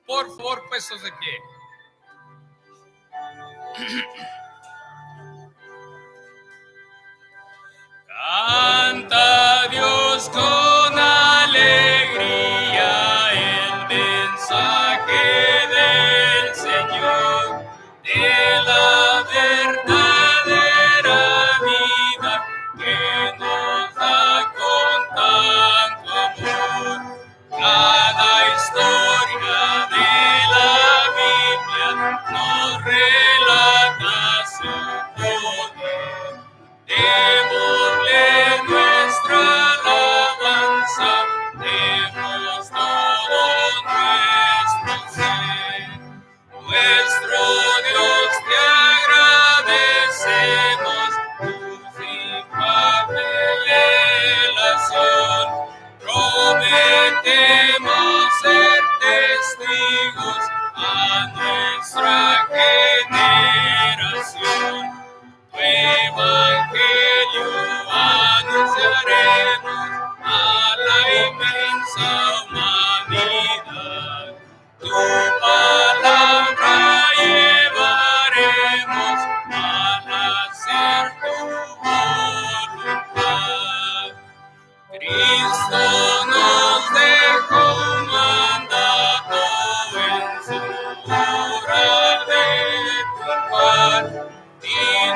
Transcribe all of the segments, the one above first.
Por favor, puestos de pie. Canta Dios con alegría el mensaje del Señor, de la verdadera vida que nos da con tanto amor. Cada historia de la Biblia nos relata su poder. Démosle nuestra alabanza, demos todo nuestro ser. Nuestro Dios, te agradecemos tu infame revelación. Prometemos ser testigos a nuestra generación. Tu evangelio anunciaremos a la inmensa humanidad. Tu palabra llevaremos al hacer tu voluntad. Cristo nos dejó un mandato en su hora de triunfar y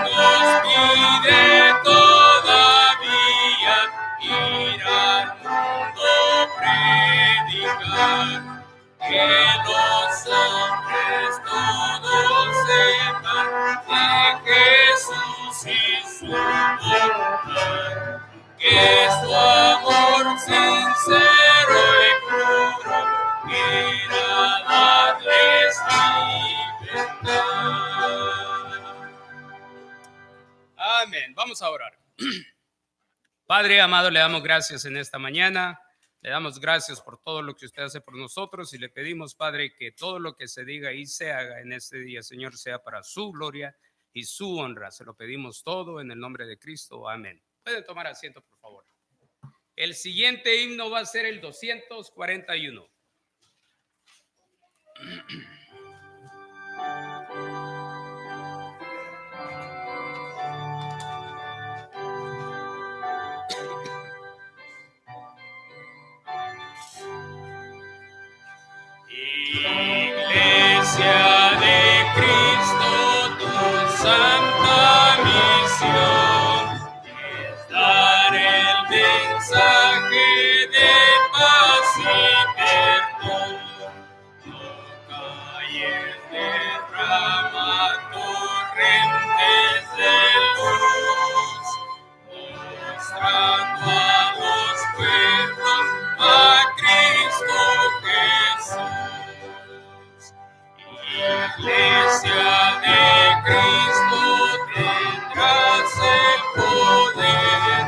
nos pide todavía ir al mundo predicar. Que los hombres todos sepan de Jesús y su voluntad, que su amor sincero y puro quiera darles libertad. Amén. Vamos a orar. Padre amado, le damos gracias en esta mañana. Le damos gracias por todo lo que usted hace por nosotros y le pedimos, Padre, que todo lo que se diga y se haga en este día, Señor, sea para su gloria y su honra. Se lo pedimos todo en el nombre de Cristo. Amén. Pueden tomar asiento, por favor. El siguiente himno va a ser el 241. Iglesia de Cristo, tu santa misión es dar el mensaje de paz y perdón. No calles, derrama torrentes de luz, mostrando a los pueblos a Cristo Jesús. Iglesia de Cristo, tendrás el poder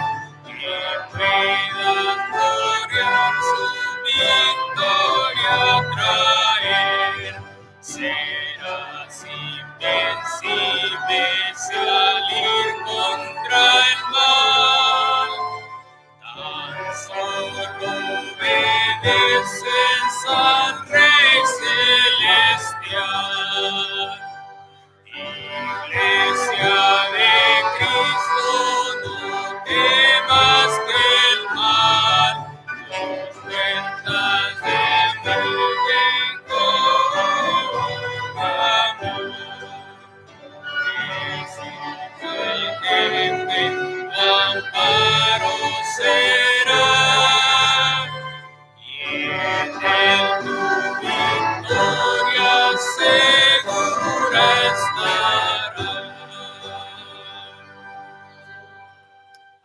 que puedas gloriar su victoria traer. Serás invencible si al ir contra el mal tan solo obedeces al Rey celestial. Iglesia de Cristo, no temas que el mal los puertas del mundo con amor. Jesús el jefe, tu amparo será, y en él tu victoria segura estará.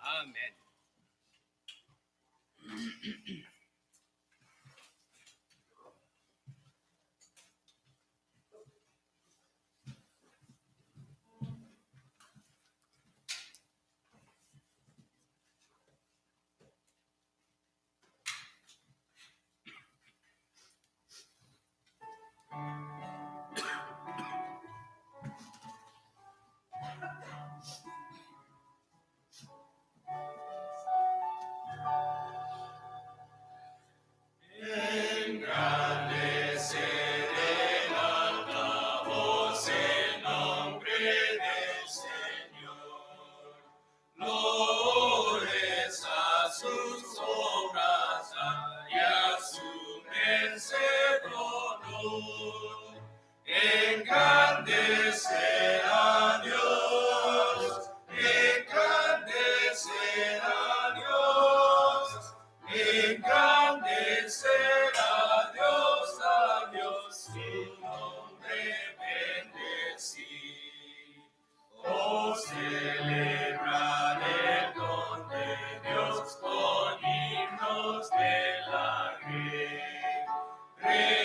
Amén. engrandecer a Dios, engrandecer a Dios, engrandecer a Dios, su nombre bendecir. Oh, celebrar el don de Dios con himnos de la red.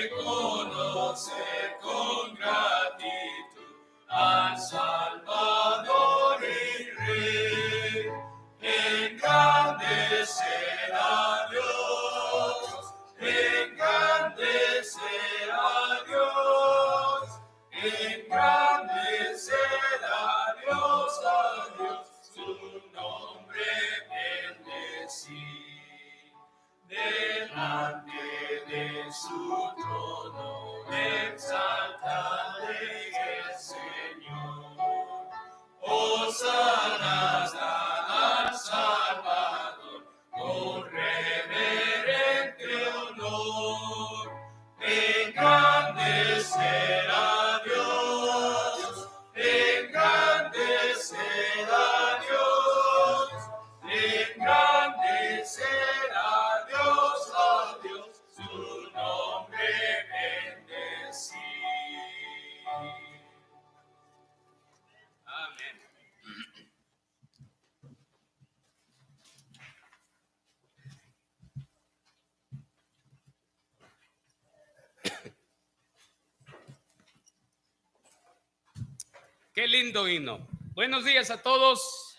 Reconocer con gratitud al Salvador y Rey. Engrandecer a Dios, engrandecer a Dios, engrandecer a Dios, su nombre bendecir. Delante de su trono exaltaré el Señor. Hosanas dan al Salvador con reverente honor. Engrandecer a Dios, engrandecer a Dios, engrandecer a Dios, su nombre bendecir. Amén. Qué lindo himno. Buenos días a todos.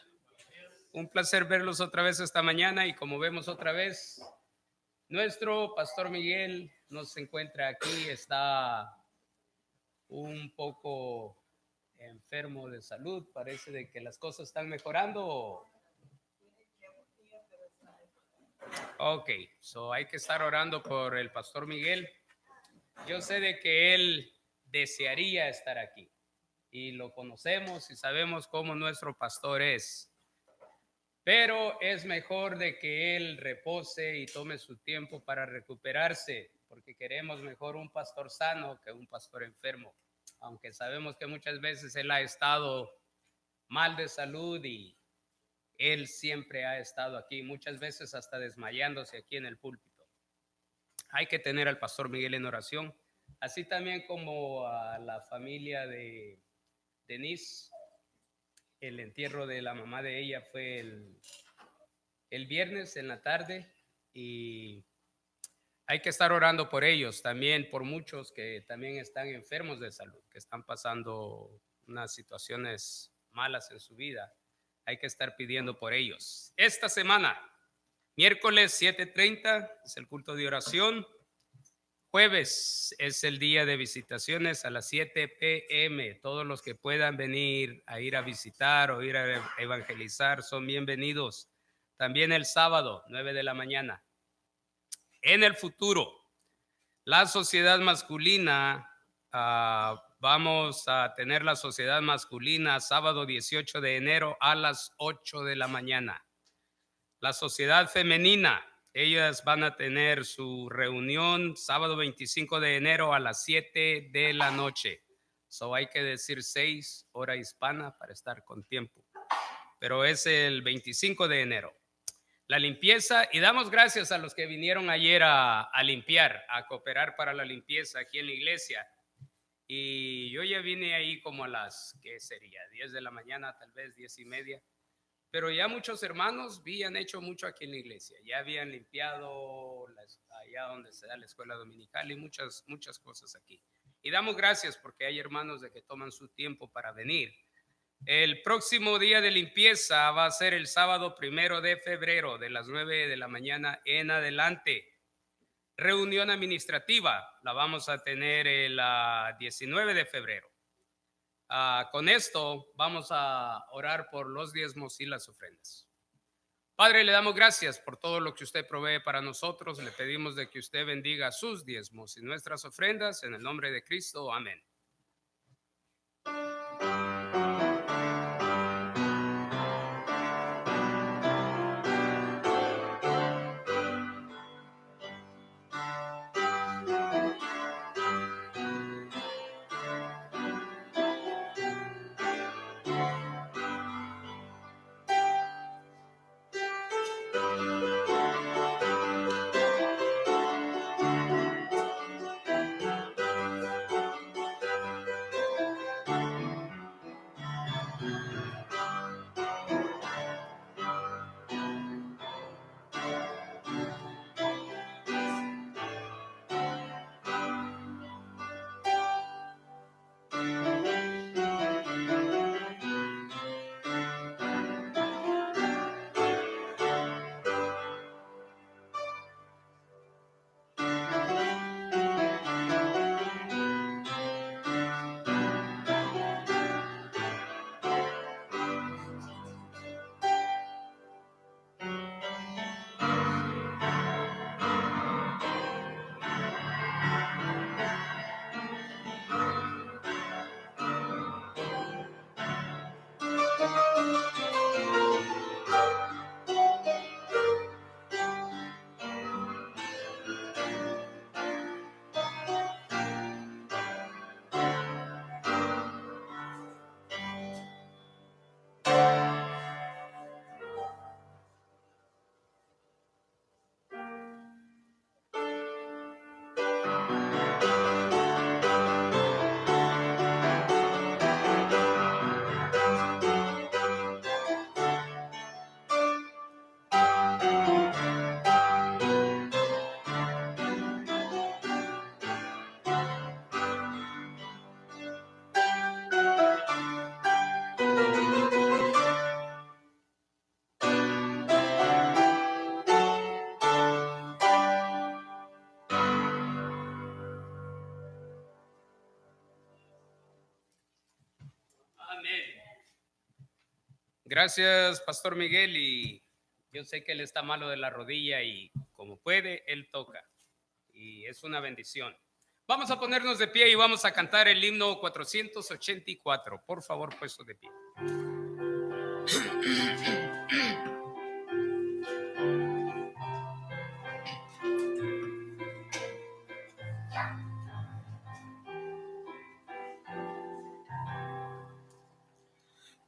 Un placer verlos otra vez esta mañana y como vemos otra vez, nuestro pastor Miguel no se encuentra aquí, está un poco enfermo de salud, parece de que las cosas están mejorando. Ok, so hay que estar orando por el pastor Miguel. Yo sé de que él desearía estar aquí y lo conocemos y sabemos cómo nuestro pastor es. Pero es mejor de que él repose y tome su tiempo para recuperarse, porque queremos mejor un pastor sano que un pastor enfermo. Aunque sabemos que muchas veces él ha estado mal de salud y él siempre ha estado aquí, muchas veces hasta desmayándose aquí en el púlpito. Hay que tener al pastor Miguel en oración, así también como a la familia de Denise. El entierro de la mamá de ella fue el viernes en la tarde y hay que estar orando por ellos, también por muchos que también están enfermos de salud, que están pasando unas situaciones malas en su vida. Hay que estar pidiendo por ellos. Esta semana, miércoles 7:30 es el culto de oración. Jueves es el día de visitaciones a las 7 p.m. Todos los que puedan venir a ir a visitar o ir a evangelizar son bienvenidos. También el sábado, 9 de la mañana. En el futuro, la sociedad masculina, vamos a tener la sociedad masculina sábado 18 de enero a las 8 de la mañana. La sociedad femenina, ellas van a tener su reunión sábado 25 de enero a las 7 de la noche. So hay que decir 6 hora hispana para estar con tiempo. Pero es el 25 de enero. La limpieza, y damos gracias a los que vinieron ayer a limpiar, a cooperar para la limpieza aquí en la iglesia. Y yo ya vine ahí como a las, ¿qué sería? 10 de la mañana, tal vez 10:30. Pero ya muchos hermanos habían hecho mucho aquí en la iglesia. Ya habían limpiado allá donde se da la escuela dominical y muchas cosas aquí. Y damos gracias porque hay hermanos de que toman su tiempo para venir. El próximo día de limpieza va a ser el sábado 1 de febrero de las 9 de la mañana en adelante. Reunión administrativa la vamos a tener el 19 de febrero. Con esto vamos a orar por los diezmos y las ofrendas. Padre, le damos gracias por todo lo que usted provee para nosotros. Le pedimos de que usted bendiga sus diezmos y nuestras ofrendas en el nombre de Cristo. Amén. Gracias, Pastor Miguel. Y yo sé que él está malo de la rodilla y como puede, él toca. Y es una bendición. Vamos a ponernos de pie y vamos a cantar el himno 484. Por favor, puesto de pie.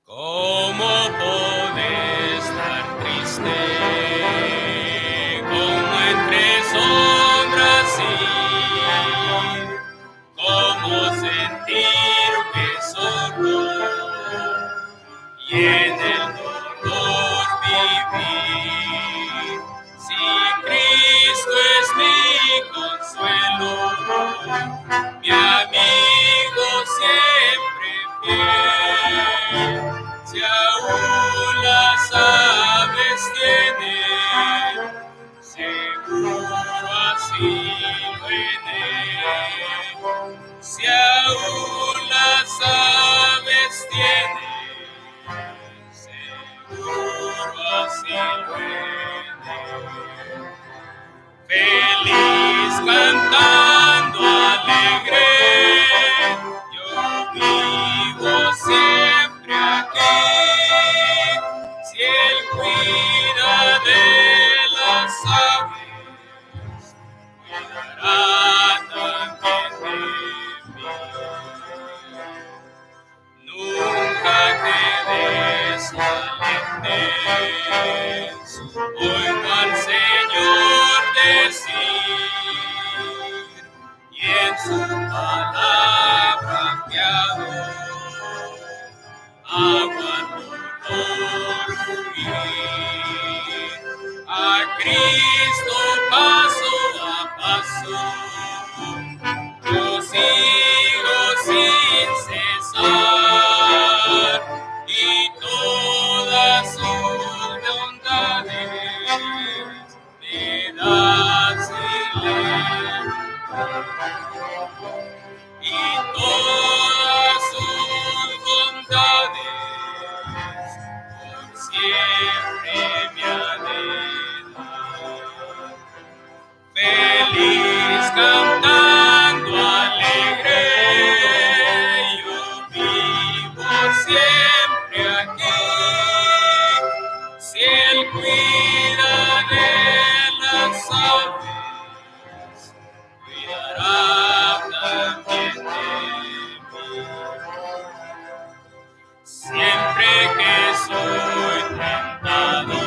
¿Cómo puede estar triste como entre sombras ir? ¿Cómo sentirme solo y en el dolor vivir? Si Cristo es mi consuelo, mi amigo siempre fiel, si aún las aves tienen seguro asilo en él, si aún las aves tienen seguro asilo en él. Feliz cantando alegre, yo vivo siempre aquí. Si Él cuida de las aves, cuidará también de mí. Nunca te desalentes, oigo al Señor decir, y en su palabra que aguardo fluir. A Cristo paso a paso, yo sigo sin cesar, y todas sus bondades me da sin leer, y todas sus bondades por siempre me ha de dar. Feliz cantando alegre, yo vivo siempre aquí. Si Él cuida de las aves, cuidará también de mí. Siempre que soy tentado,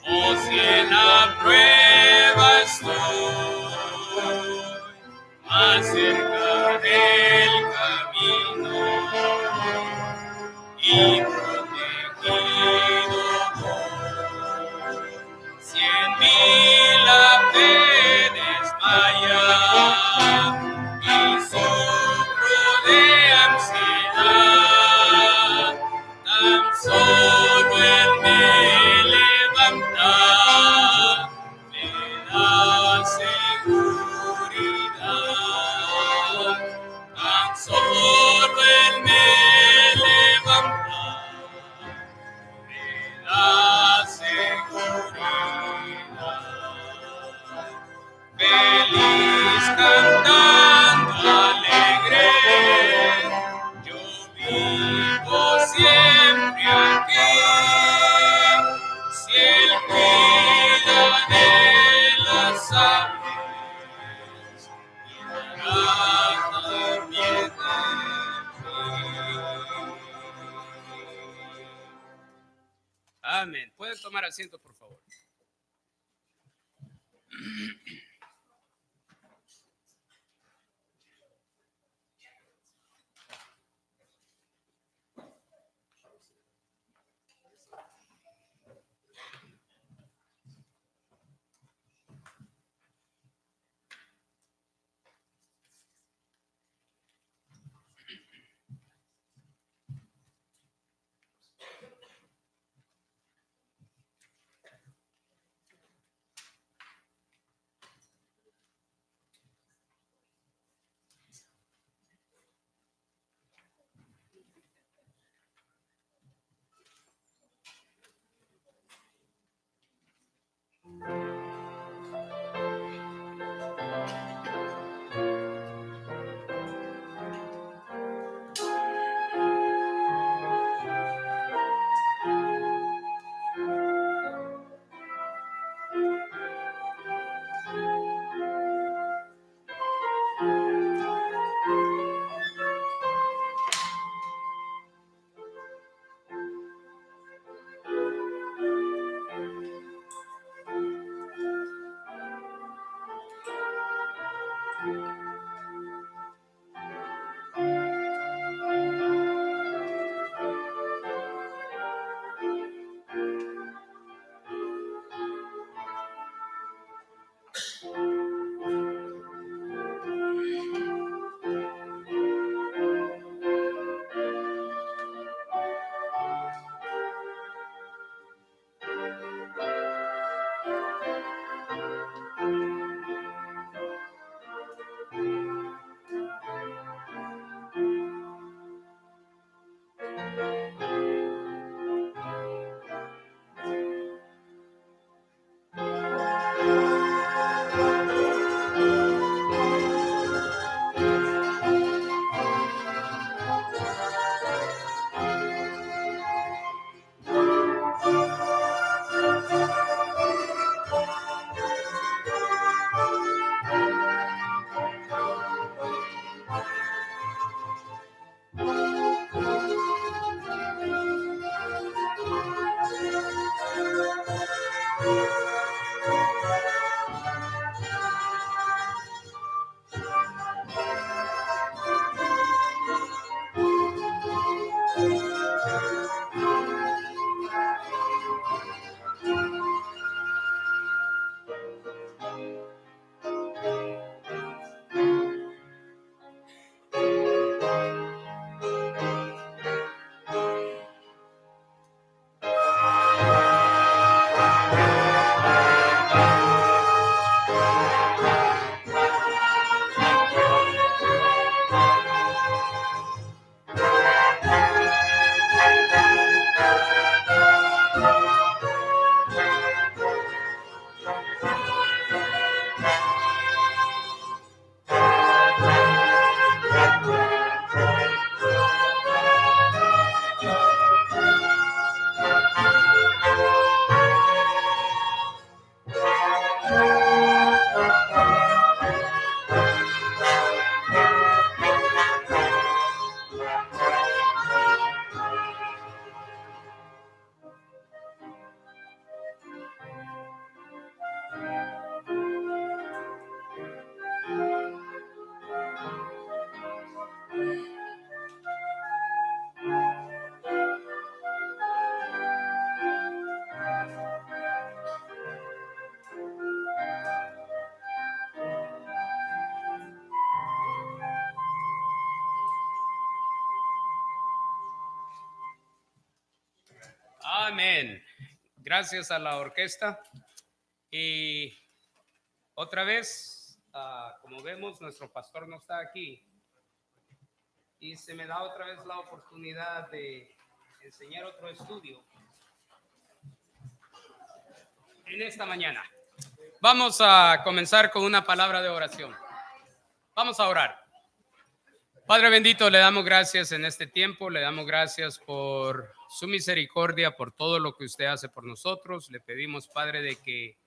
o si en la prueba estoy, más cerca del camino y protegido voy. Si en mí la fe desmaya y sufro de ansiedad, tan solo Él me levanta, me da seguridad. Tan solo Él me levanta, me da seguridad. Feliz cantando alegre, yo vivo siempre aquí. Si Él cuida de las aves, cuidará también de mí. Amén. Pueden tomar asiento, por favor. Amén. Gracias a la orquesta. Y otra vez, como vemos, nuestro pastor no está aquí. Y se me da otra vez la oportunidad de enseñar otro estudio en esta mañana. Vamos a comenzar con una palabra de oración. Vamos a orar. Padre bendito, le damos gracias en este tiempo, le damos gracias por su misericordia, por todo lo que usted hace por nosotros. Le pedimos, Padre, de que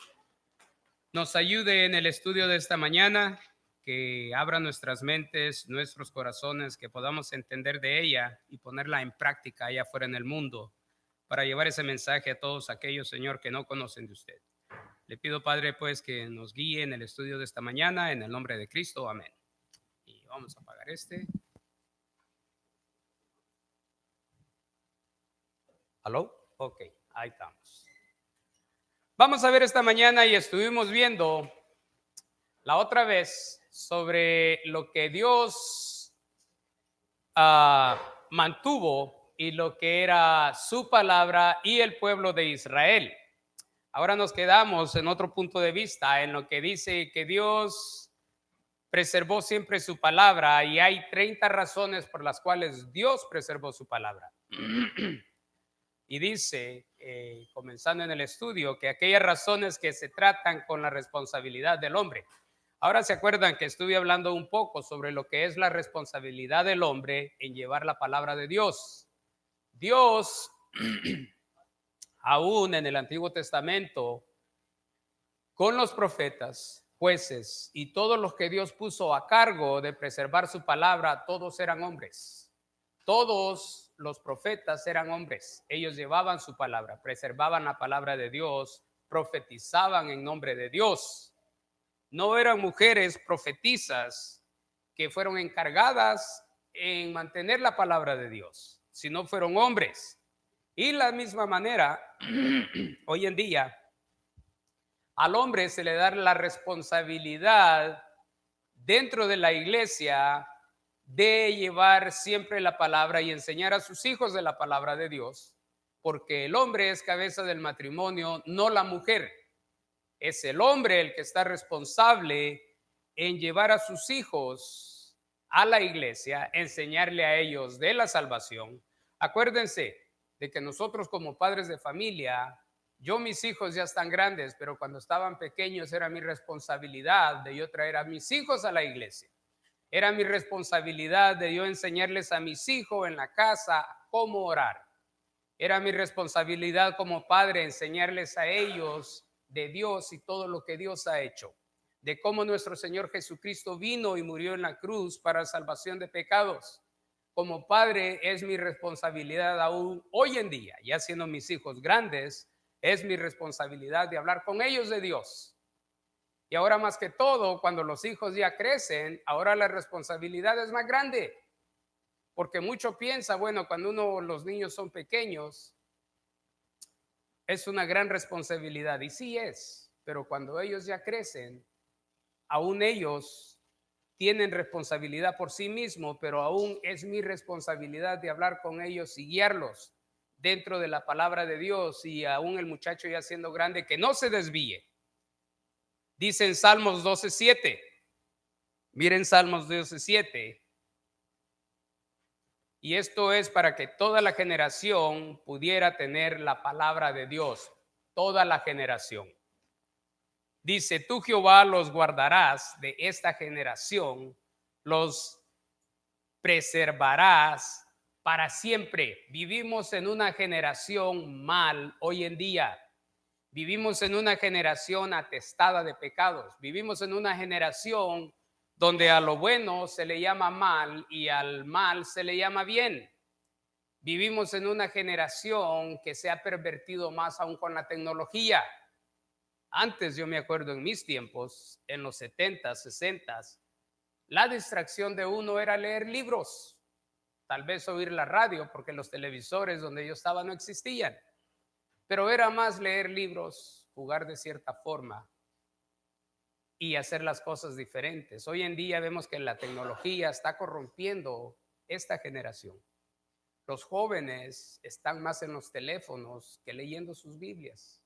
nos ayude en el estudio de esta mañana, que abra nuestras mentes, nuestros corazones, que podamos entender de ella y ponerla en práctica allá afuera en el mundo, para llevar ese mensaje a todos aquellos, Señor, que no conocen de usted. Le pido, Padre, pues, que nos guíe en el estudio de esta mañana, en el nombre de Cristo. Amén. Y vamos a apagar este. ¿Aló? Ok, ahí estamos. Vamos a ver esta mañana, y estuvimos viendo la otra vez sobre lo que Dios mantuvo y lo que era su palabra y el pueblo de Israel. Ahora nos quedamos en otro punto de vista, en lo que dice que Dios preservó siempre su palabra, y hay 30 razones por las cuales Dios preservó su palabra. Y dice, comenzando en el estudio, que aquellas razones que se tratan con la responsabilidad del hombre. Ahora se acuerdan que estuve hablando un poco sobre lo que es la responsabilidad del hombre en llevar la palabra de Dios. Dios, aún en el Antiguo Testamento, con los profetas, jueces y todos los que Dios puso a cargo de preservar su palabra, todos eran hombres. Todos los profetas eran hombres. Ellos llevaban su palabra, preservaban la palabra de Dios, profetizaban en nombre de Dios. No eran mujeres profetisas que fueron encargadas en mantener la palabra de Dios, sino fueron hombres. Y la misma manera, hoy en día, al hombre se le da la responsabilidad dentro de la iglesia de llevar siempre la palabra y enseñar a sus hijos de la palabra de Dios, porque el hombre es cabeza del matrimonio, no la mujer. Es el hombre el que está responsable en llevar a sus hijos a la iglesia, enseñarle a ellos de la salvación. Acuérdense de que nosotros como padres de familia, yo mis hijos ya están grandes, pero cuando estaban pequeños era mi responsabilidad de yo traer a mis hijos a la iglesia. Era mi responsabilidad de yo enseñarles a mis hijos en la casa cómo orar. Era mi responsabilidad como padre enseñarles a ellos de Dios y todo lo que Dios ha hecho, de cómo nuestro Señor Jesucristo vino y murió en la cruz para salvación de pecados. Como padre es mi responsabilidad aún hoy en día, ya siendo mis hijos grandes, es mi responsabilidad de hablar con ellos de Dios. Y ahora más que todo, cuando los hijos ya crecen, ahora la responsabilidad es más grande. Porque mucho piensa, bueno, cuando los niños son pequeños, es una gran responsabilidad. Y sí es, pero cuando ellos ya crecen, aún ellos tienen responsabilidad por sí mismos, pero aún es mi responsabilidad de hablar con ellos y guiarlos dentro de la palabra de Dios. Y aún el muchacho ya siendo grande, que no se desvíe. Dice en Salmos 12:7. Miren Salmos 12:7. Y esto es para que toda la generación pudiera tener la palabra de Dios, toda la generación. Dice, tú Jehová los guardarás de esta generación, los preservarás para siempre. Vivimos en una generación mal hoy en día. Vivimos en una generación atestada de pecados. Vivimos en una generación donde a lo bueno se le llama mal y al mal se le llama bien. Vivimos en una generación que se ha pervertido más aún con la tecnología. Antes, yo me acuerdo en mis tiempos, en los 70s, 60s, la distracción de uno era leer libros, tal vez oír la radio, porque los televisores donde yo estaba no existían, pero era más leer libros, jugar de cierta forma y hacer las cosas diferentes. Hoy en día vemos que la tecnología está corrompiendo esta generación. Los jóvenes están más en los teléfonos que leyendo sus Biblias.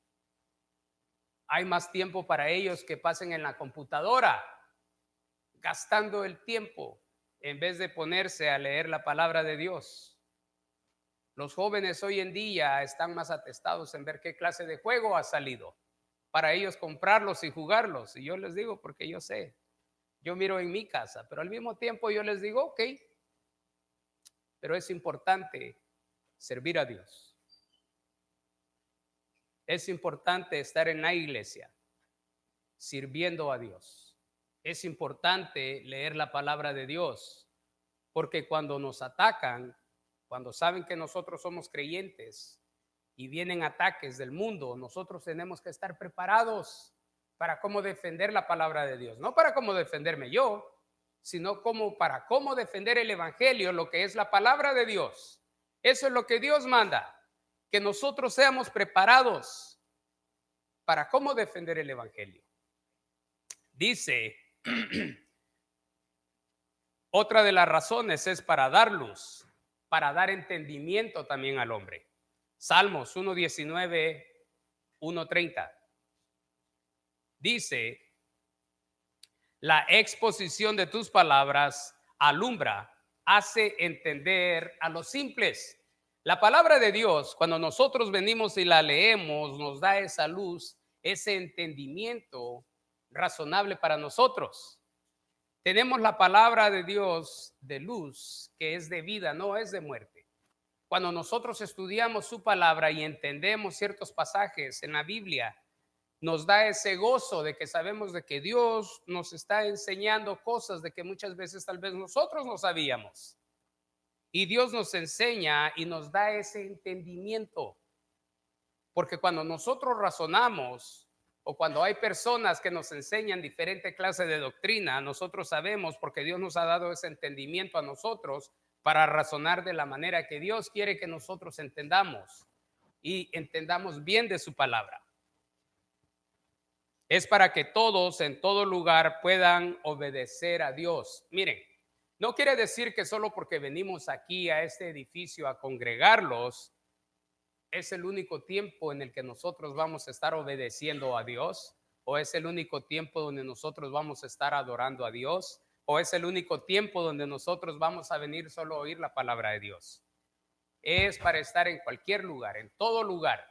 Hay más tiempo para ellos que pasen en la computadora, gastando el tiempo en vez de ponerse a leer la palabra de Dios. Los jóvenes hoy en día están más atestados en ver qué clase de juego ha salido para ellos comprarlos y jugarlos. Y yo les digo, porque yo sé, yo miro en mi casa, pero al mismo tiempo yo les digo, ok, pero es importante servir a Dios. Es importante estar en la iglesia, sirviendo a Dios. Es importante leer la palabra de Dios, porque cuando nos atacan, cuando saben que nosotros somos creyentes y vienen ataques del mundo, nosotros tenemos que estar preparados para cómo defender la palabra de Dios. No para cómo defenderme yo, sino para cómo defender el evangelio, lo que es la palabra de Dios. Eso es lo que Dios manda, que nosotros seamos preparados para cómo defender el evangelio. Dice, otra de las razones es para dar luz, para dar entendimiento también al hombre. Salmos 1:19, 1:30. Dice, la exposición de tus palabras alumbra, hace entender a los simples. La palabra de Dios, cuando nosotros venimos y la leemos, nos da esa luz, ese entendimiento razonable para nosotros. Tenemos la palabra de Dios de luz, que es de vida, no es de muerte. Cuando nosotros estudiamos su palabra y entendemos ciertos pasajes en la Biblia, nos da ese gozo de que sabemos de que Dios nos está enseñando cosas de que muchas veces tal vez nosotros no sabíamos. Y Dios nos enseña y nos da ese entendimiento. Porque cuando nosotros razonamos, O cuando hay personas que nos enseñan diferente clase de doctrina, nosotros sabemos, porque Dios nos ha dado ese entendimiento a nosotros para razonar de la manera que Dios quiere que nosotros entendamos y entendamos bien de su palabra. Es para que todos en todo lugar puedan obedecer a Dios. Miren, no quiere decir que solo porque venimos aquí a este edificio a congregarlos, es el único tiempo en el que nosotros vamos a estar obedeciendo a Dios, o es el único tiempo donde nosotros vamos a estar adorando a Dios, o es el único tiempo donde nosotros vamos a venir solo a oír la palabra de Dios. Es para estar en cualquier lugar, en todo lugar.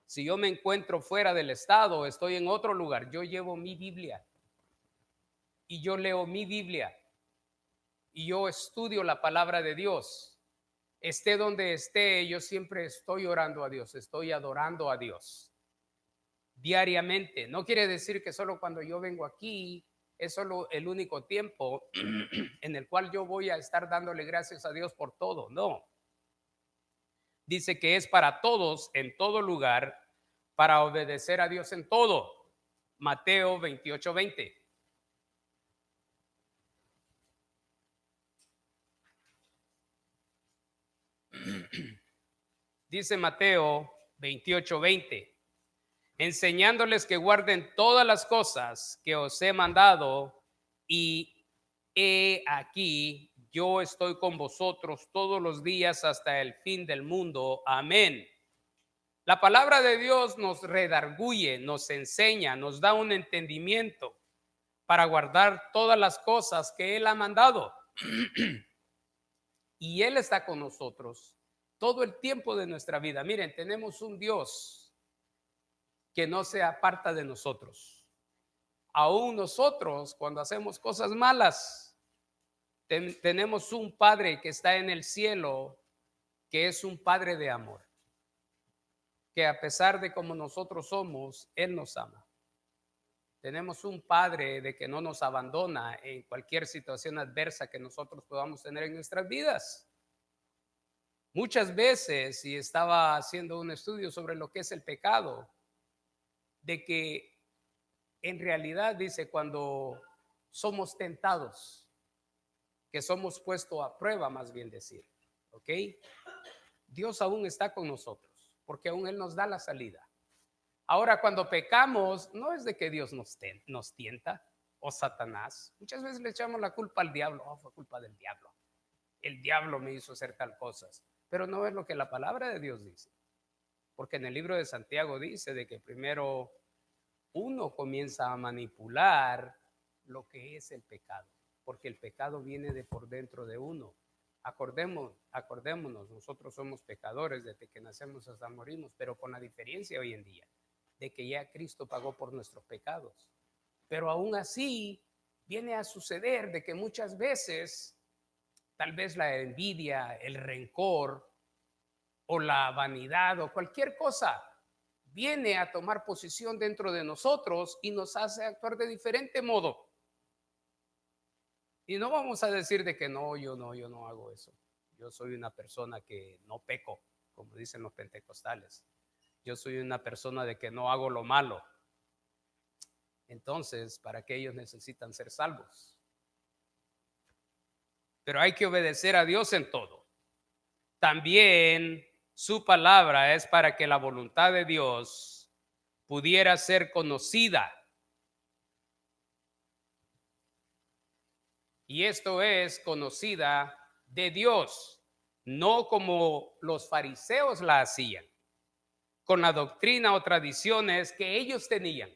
Si yo me encuentro fuera del estado, estoy en otro lugar, yo llevo mi Biblia y yo leo mi Biblia y yo estudio la palabra de Dios. Esté donde esté, yo siempre estoy orando a Dios, estoy adorando a Dios diariamente. No quiere decir que solo cuando yo vengo aquí es solo el único tiempo en el cual yo voy a estar dándole gracias a Dios por todo. No. Dice que es para todos, en todo lugar, para obedecer a Dios en todo. Mateo 28:20. Dice Mateo 28:20. Enseñándoles que guarden todas las cosas que os he mandado, y he aquí, yo estoy con vosotros todos los días hasta el fin del mundo. Amén. La palabra de Dios nos redarguye, nos enseña, nos da un entendimiento para guardar todas las cosas que Él ha mandado. Y Él está con nosotros todo el tiempo de nuestra vida. Miren, tenemos un Dios que no se aparta de nosotros. Aún nosotros, cuando hacemos cosas malas, tenemos un Padre que está en el cielo, que es un Padre de amor, que a pesar de como nosotros somos, Él nos ama. Tenemos un Padre de que no nos abandona en cualquier situación adversa que nosotros podamos tener en nuestras vidas. Muchas veces, y estaba haciendo un estudio sobre lo que es el pecado, de que en realidad dice cuando somos tentados, que somos puestos a prueba, más bien decir, ¿ok? Dios aún está con nosotros, porque aún Él nos da la salida. Ahora, cuando pecamos, no es de que Dios nos tienta o Satanás. Muchas veces le echamos la culpa al diablo. Oh, fue culpa del diablo. El diablo me hizo hacer tal cosas. Pero no es lo que la palabra de Dios dice. Porque en el libro de Santiago dice de que primero uno comienza a manipular lo que es el pecado. Porque el pecado viene de por dentro de uno. Acordémonos, nosotros somos pecadores desde que nacemos hasta morimos, pero con la diferencia hoy en día de que ya Cristo pagó por nuestros pecados. Pero aún así viene a suceder de que muchas veces tal vez la envidia, el rencor o la vanidad o cualquier cosa viene a tomar posición dentro de nosotros y nos hace actuar de diferente modo. Y no vamos a decir de que yo no hago eso. Yo soy una persona que no peco, como dicen los pentecostales. Yo soy una persona de que no hago lo malo. Entonces, ¿para qué ellos necesitan ser salvos? Pero hay que obedecer a Dios en todo. También su palabra es para que la voluntad de Dios pudiera ser conocida. Y esto es conocida de Dios, no como los fariseos la hacían, con la doctrina o tradiciones que ellos tenían.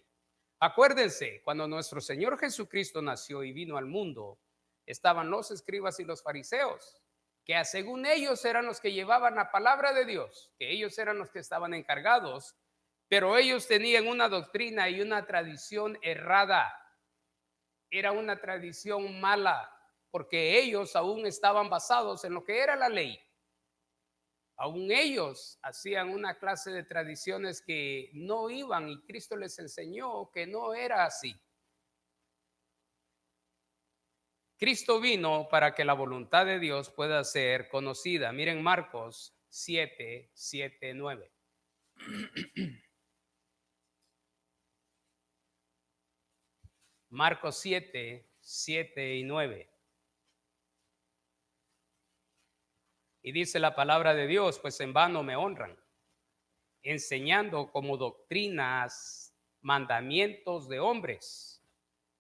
Acuérdense, cuando nuestro Señor Jesucristo nació y vino al mundo, estaban los escribas y los fariseos, que según ellos eran los que llevaban la palabra de Dios, que ellos eran los que estaban encargados, pero ellos tenían una doctrina y una tradición errada. Era una tradición mala, porque ellos aún estaban basados en lo que era la ley. Aún ellos hacían una clase de tradiciones que no iban y Cristo les enseñó que no era así. Cristo vino para que la voluntad de Dios pueda ser conocida. Miren Marcos 7:9. Marcos 7, 7 y 9. Y dice la palabra de Dios, pues en vano me honran, enseñando como doctrinas mandamientos de hombres,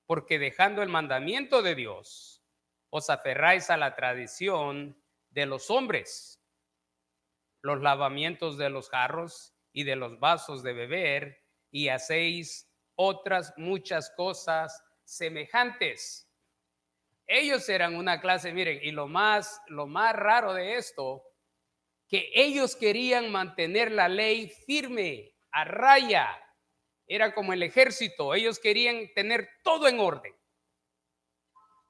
porque dejando el mandamiento de Dios, os aferráis a la tradición de los hombres, los lavamientos de los jarros y de los vasos de beber, y hacéis otras muchas cosas semejantes. Ellos eran una clase, miren, y lo más raro de esto, que ellos querían mantener la ley firme, a raya. Era como el ejército, ellos querían tener todo en orden.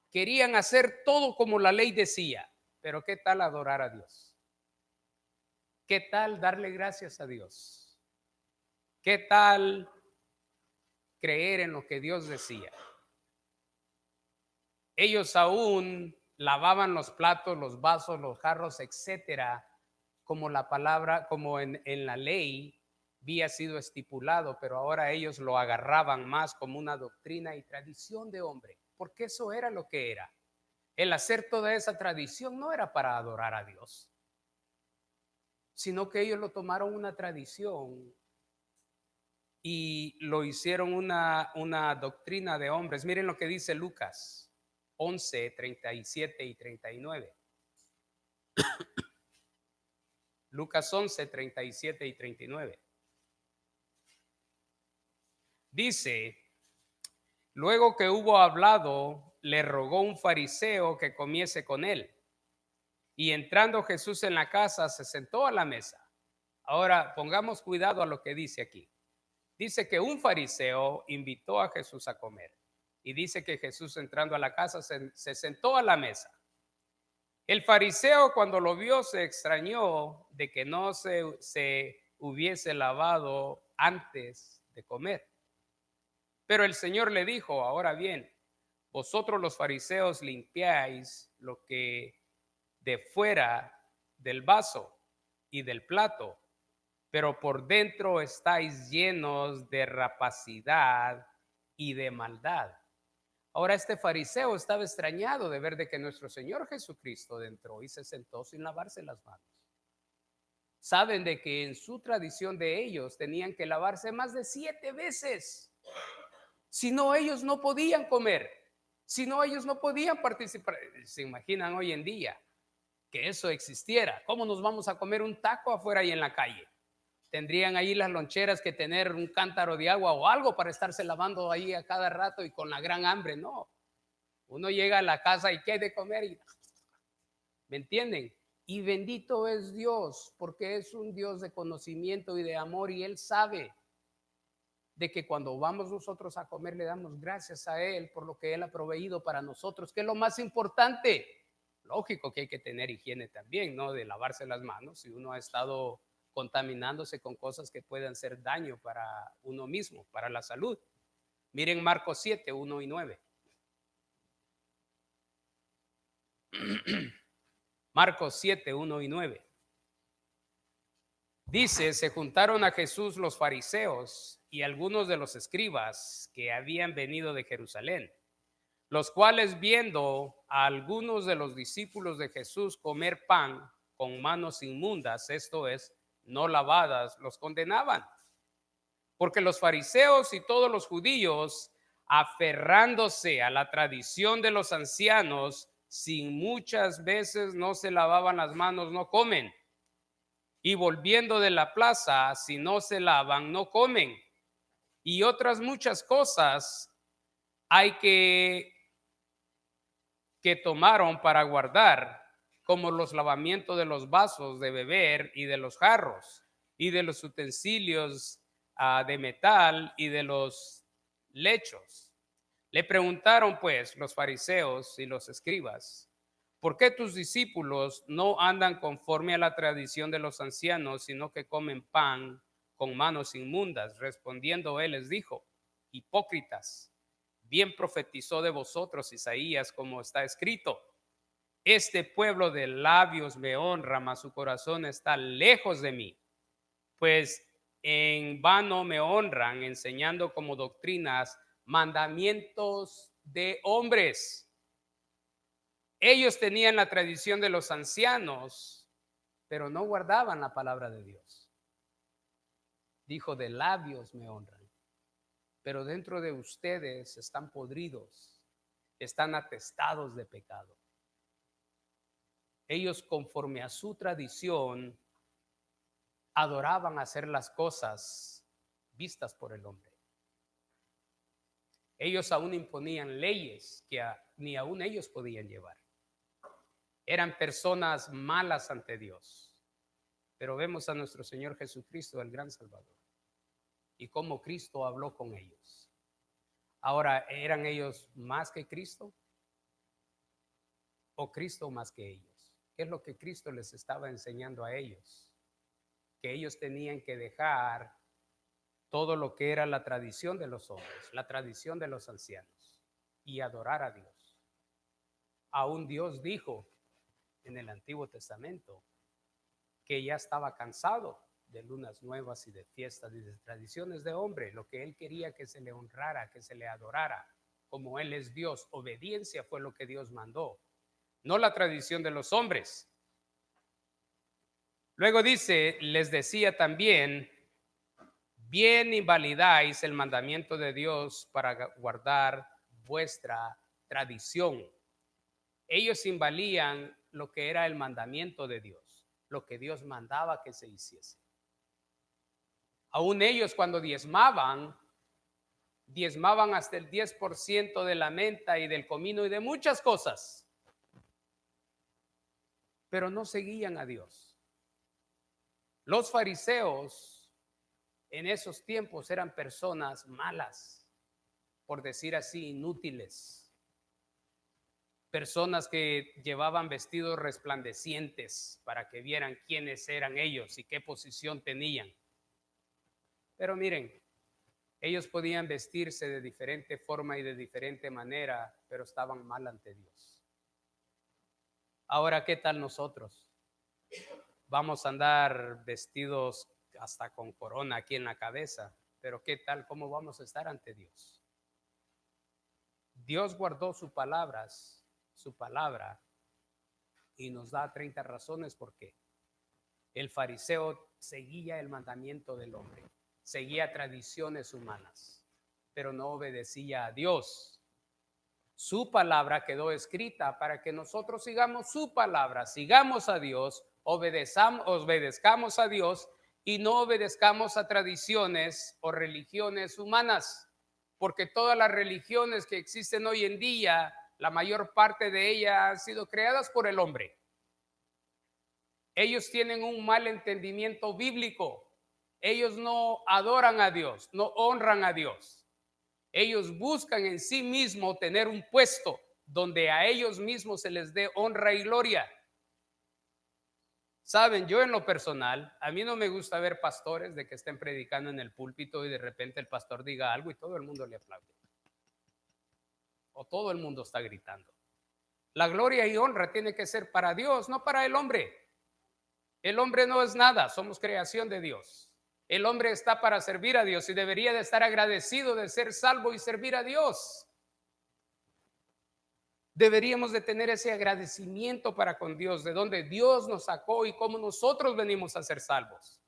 Querían hacer todo como la ley decía. Pero ¿qué tal adorar a Dios? ¿Qué tal darle gracias a Dios? ¿Qué tal creer en lo que Dios decía? Ellos aún lavaban los platos, los vasos, los jarros, etcétera, como la palabra, como en la ley había sido estipulado, pero ahora ellos lo agarraban más como una doctrina y tradición de hombre, porque eso era lo que era. El hacer toda esa tradición no era para adorar a Dios, sino que ellos lo tomaron una tradición y lo hicieron una doctrina de hombres. Miren lo que dice Lucas 11, 37 y 39. Lucas 11, 37 y 39. Dice, luego que hubo hablado, le rogó un fariseo que comiese con él. Y entrando Jesús en la casa, se sentó a la mesa. Ahora pongamos cuidado a lo que dice aquí. Dice que un fariseo invitó a Jesús a comer. Y dice que Jesús, entrando a la casa, se sentó a la mesa. El fariseo, cuando lo vio, se extrañó de que no se hubiese lavado antes de comer. Pero el Señor le dijo, ahora bien, vosotros los fariseos limpiáis lo que de fuera del vaso y del plato, pero por dentro estáis llenos de rapacidad y de maldad. Ahora este fariseo estaba extrañado de ver de que nuestro Señor Jesucristo entró y se sentó sin lavarse las manos. Saben de que en su tradición de ellos tenían que lavarse más de 7 veces. Si no, ellos no podían comer. Si no, ellos no podían participar. ¿Se imaginan hoy en día que eso existiera? ¿Cómo nos vamos a comer un taco afuera y en la calle? Tendrían ahí las loncheras que tener un cántaro de agua o algo para estarse lavando ahí a cada rato y con la gran hambre. No, uno llega a la casa y ¿qué hay de comer? Y, ¿me entienden? Y bendito es Dios, porque es un Dios de conocimiento y de amor, y Él sabe de que cuando vamos nosotros a comer le damos gracias a Él por lo que Él ha proveído para nosotros, que es lo más importante. Lógico que hay que tener higiene también, ¿no? De lavarse las manos si uno ha estado contaminándose con cosas que puedan ser daño para uno mismo, para la salud. Miren Marcos 7, 1 y 9. Marcos 7, 1 y 9. Dice, se juntaron a Jesús los fariseos y algunos de los escribas que habían venido de Jerusalén, los cuales viendo a algunos de los discípulos de Jesús comer pan con manos inmundas, esto es, no lavadas, los condenaban. Porque los fariseos y todos los judíos, aferrándose a la tradición de los ancianos, sin muchas veces no se lavaban las manos, no comen. Y volviendo de la plaza, si no se lavan, no comen. Y otras muchas cosas hay que tomaron para guardar, como los lavamientos de los vasos de beber y de los jarros y de los utensilios de metal y de los lechos. Le preguntaron pues los fariseos y los escribas, ¿por qué tus discípulos no andan conforme a la tradición de los ancianos, sino que comen pan con manos inmundas? Respondiendo él les dijo, hipócritas, bien profetizó de vosotros Isaías, como está escrito, este pueblo de labios me honra, mas su corazón está lejos de mí, pues en vano me honran, enseñando como doctrinas mandamientos de hombres. Ellos tenían la tradición de los ancianos, pero no guardaban la palabra de Dios. Dijo, de labios me honran, pero dentro de ustedes están podridos, están atestados de pecado. Ellos, conforme a su tradición, adoraban hacer las cosas vistas por el hombre. Ellos aún imponían leyes que ni aún ellos podían llevar. Eran personas malas ante Dios. Pero vemos a nuestro Señor Jesucristo, el gran Salvador, y cómo Cristo habló con ellos. Ahora, ¿eran ellos más que Cristo? ¿O Cristo más que ellos? ¿Qué es lo que Cristo les estaba enseñando a ellos? Que ellos tenían que dejar todo lo que era la tradición de los hombres, la tradición de los ancianos, y adorar a Dios. Aún Dios dijo en el Antiguo Testamento que ya estaba cansado de lunas nuevas y de fiestas y de tradiciones de hombre. Lo que él quería que se le honrara, que se le adorara, como él es Dios. Obediencia fue lo que Dios mandó, no la tradición de los hombres. Luego dice, les decía también, bien invalidáis el mandamiento de Dios para guardar vuestra tradición. Ellos invalían lo que era el mandamiento de Dios, lo que Dios mandaba que se hiciese. Aún ellos, cuando diezmaban hasta el 10% de la menta y del comino y de muchas cosas, pero no seguían a Dios. Los fariseos en esos tiempos eran personas malas, por decir así, inútiles. Personas que llevaban vestidos resplandecientes para que vieran quiénes eran ellos y qué posición tenían. Pero miren, ellos podían vestirse de diferente forma y de diferente manera, pero estaban mal ante Dios. Ahora, ¿qué tal nosotros? Vamos a andar vestidos hasta con corona aquí en la cabeza, pero ¿qué tal? ¿Cómo vamos a estar ante Dios? Dios guardó su palabra, y nos da 30 razones por qué. El fariseo seguía el mandamiento del hombre, seguía tradiciones humanas, pero no obedecía a Dios. Su palabra quedó escrita para que nosotros sigamos su palabra, sigamos a Dios, obedezcamos a Dios y no obedezcamos a tradiciones o religiones humanas, porque todas las religiones que existen hoy en día, la mayor parte de ellas han sido creadas por el hombre. Ellos tienen un mal entendimiento bíblico. Ellos no adoran a Dios, no honran a Dios. Ellos buscan en sí mismos tener un puesto donde a ellos mismos se les dé honra y gloria. Saben, yo en lo personal, a mí no me gusta ver pastores de que estén predicando en el púlpito y de repente el pastor diga algo y todo el mundo le aplaude. O todo el mundo está gritando. La gloria y honra tiene que ser para Dios, no para el hombre. El hombre no es nada, somos creación de Dios. El hombre está para servir a Dios y debería de estar agradecido de ser salvo y servir a Dios. Deberíamos de tener ese agradecimiento para con Dios, de donde Dios nos sacó y cómo nosotros venimos a ser salvos.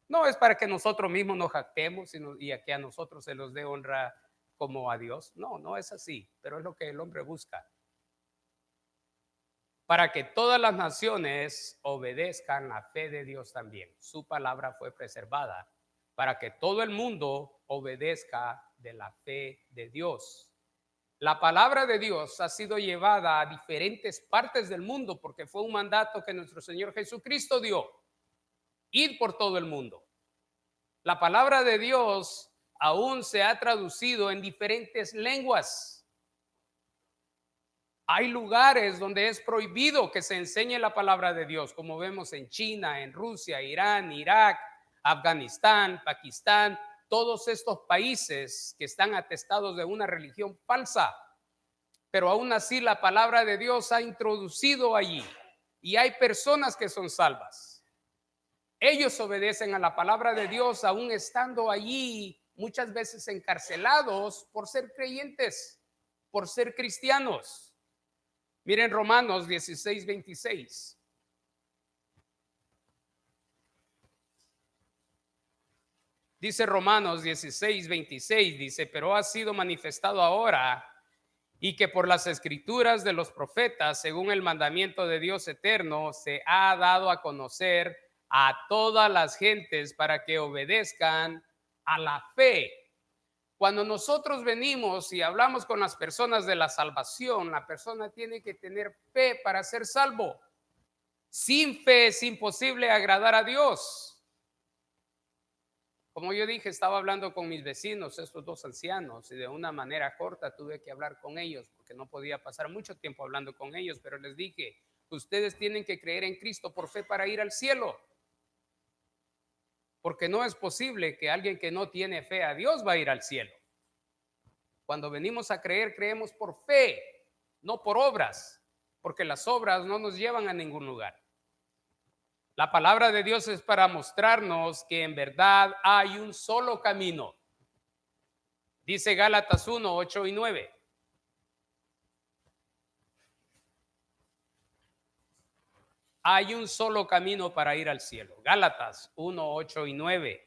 No es para que nosotros mismos nos jactemos y a que a nosotros se nos dé honra como a Dios. No, no es así, pero es lo que el hombre busca. Para que todas las naciones obedezcan la fe de Dios también. Su palabra fue preservada para que todo el mundo obedezca de la fe de Dios. La palabra de Dios ha sido llevada a diferentes partes del mundo porque fue un mandato que nuestro Señor Jesucristo dio. Ir por todo el mundo. La palabra de Dios aún se ha traducido en diferentes lenguas. Hay lugares donde es prohibido que se enseñe la palabra de Dios, como vemos en China, en Rusia, Irán, Irak, Afganistán, Pakistán, todos estos países que están atestados de una religión falsa. Pero aún así la palabra de Dios ha introducido allí y hay personas que son salvas. Ellos obedecen a la palabra de Dios aún estando allí muchas veces encarcelados por ser creyentes, por ser cristianos. Miren Romanos 16:26. Dice Romanos 16:26, dice, pero ha sido manifestado ahora y que por las escrituras de los profetas, según el mandamiento de Dios eterno, se ha dado a conocer a todas las gentes para que obedezcan a la fe. Cuando nosotros venimos y hablamos con las personas de la salvación, la persona tiene que tener fe para ser salvo. Sin fe es imposible agradar a Dios. Como yo dije, estaba hablando con mis vecinos, estos dos ancianos, y de una manera corta tuve que hablar con ellos, porque no podía pasar mucho tiempo hablando con ellos, pero les dije, ustedes tienen que creer en Cristo por fe para ir al cielo, porque no es posible que alguien que no tiene fe a Dios va a ir al cielo. Cuando venimos a creer, creemos por fe, no por obras, porque las obras no nos llevan a ningún lugar. La palabra de Dios es para mostrarnos que en verdad hay un solo camino. Dice Gálatas 1:8-9. Hay un solo camino para ir al cielo. Gálatas 1:8-9.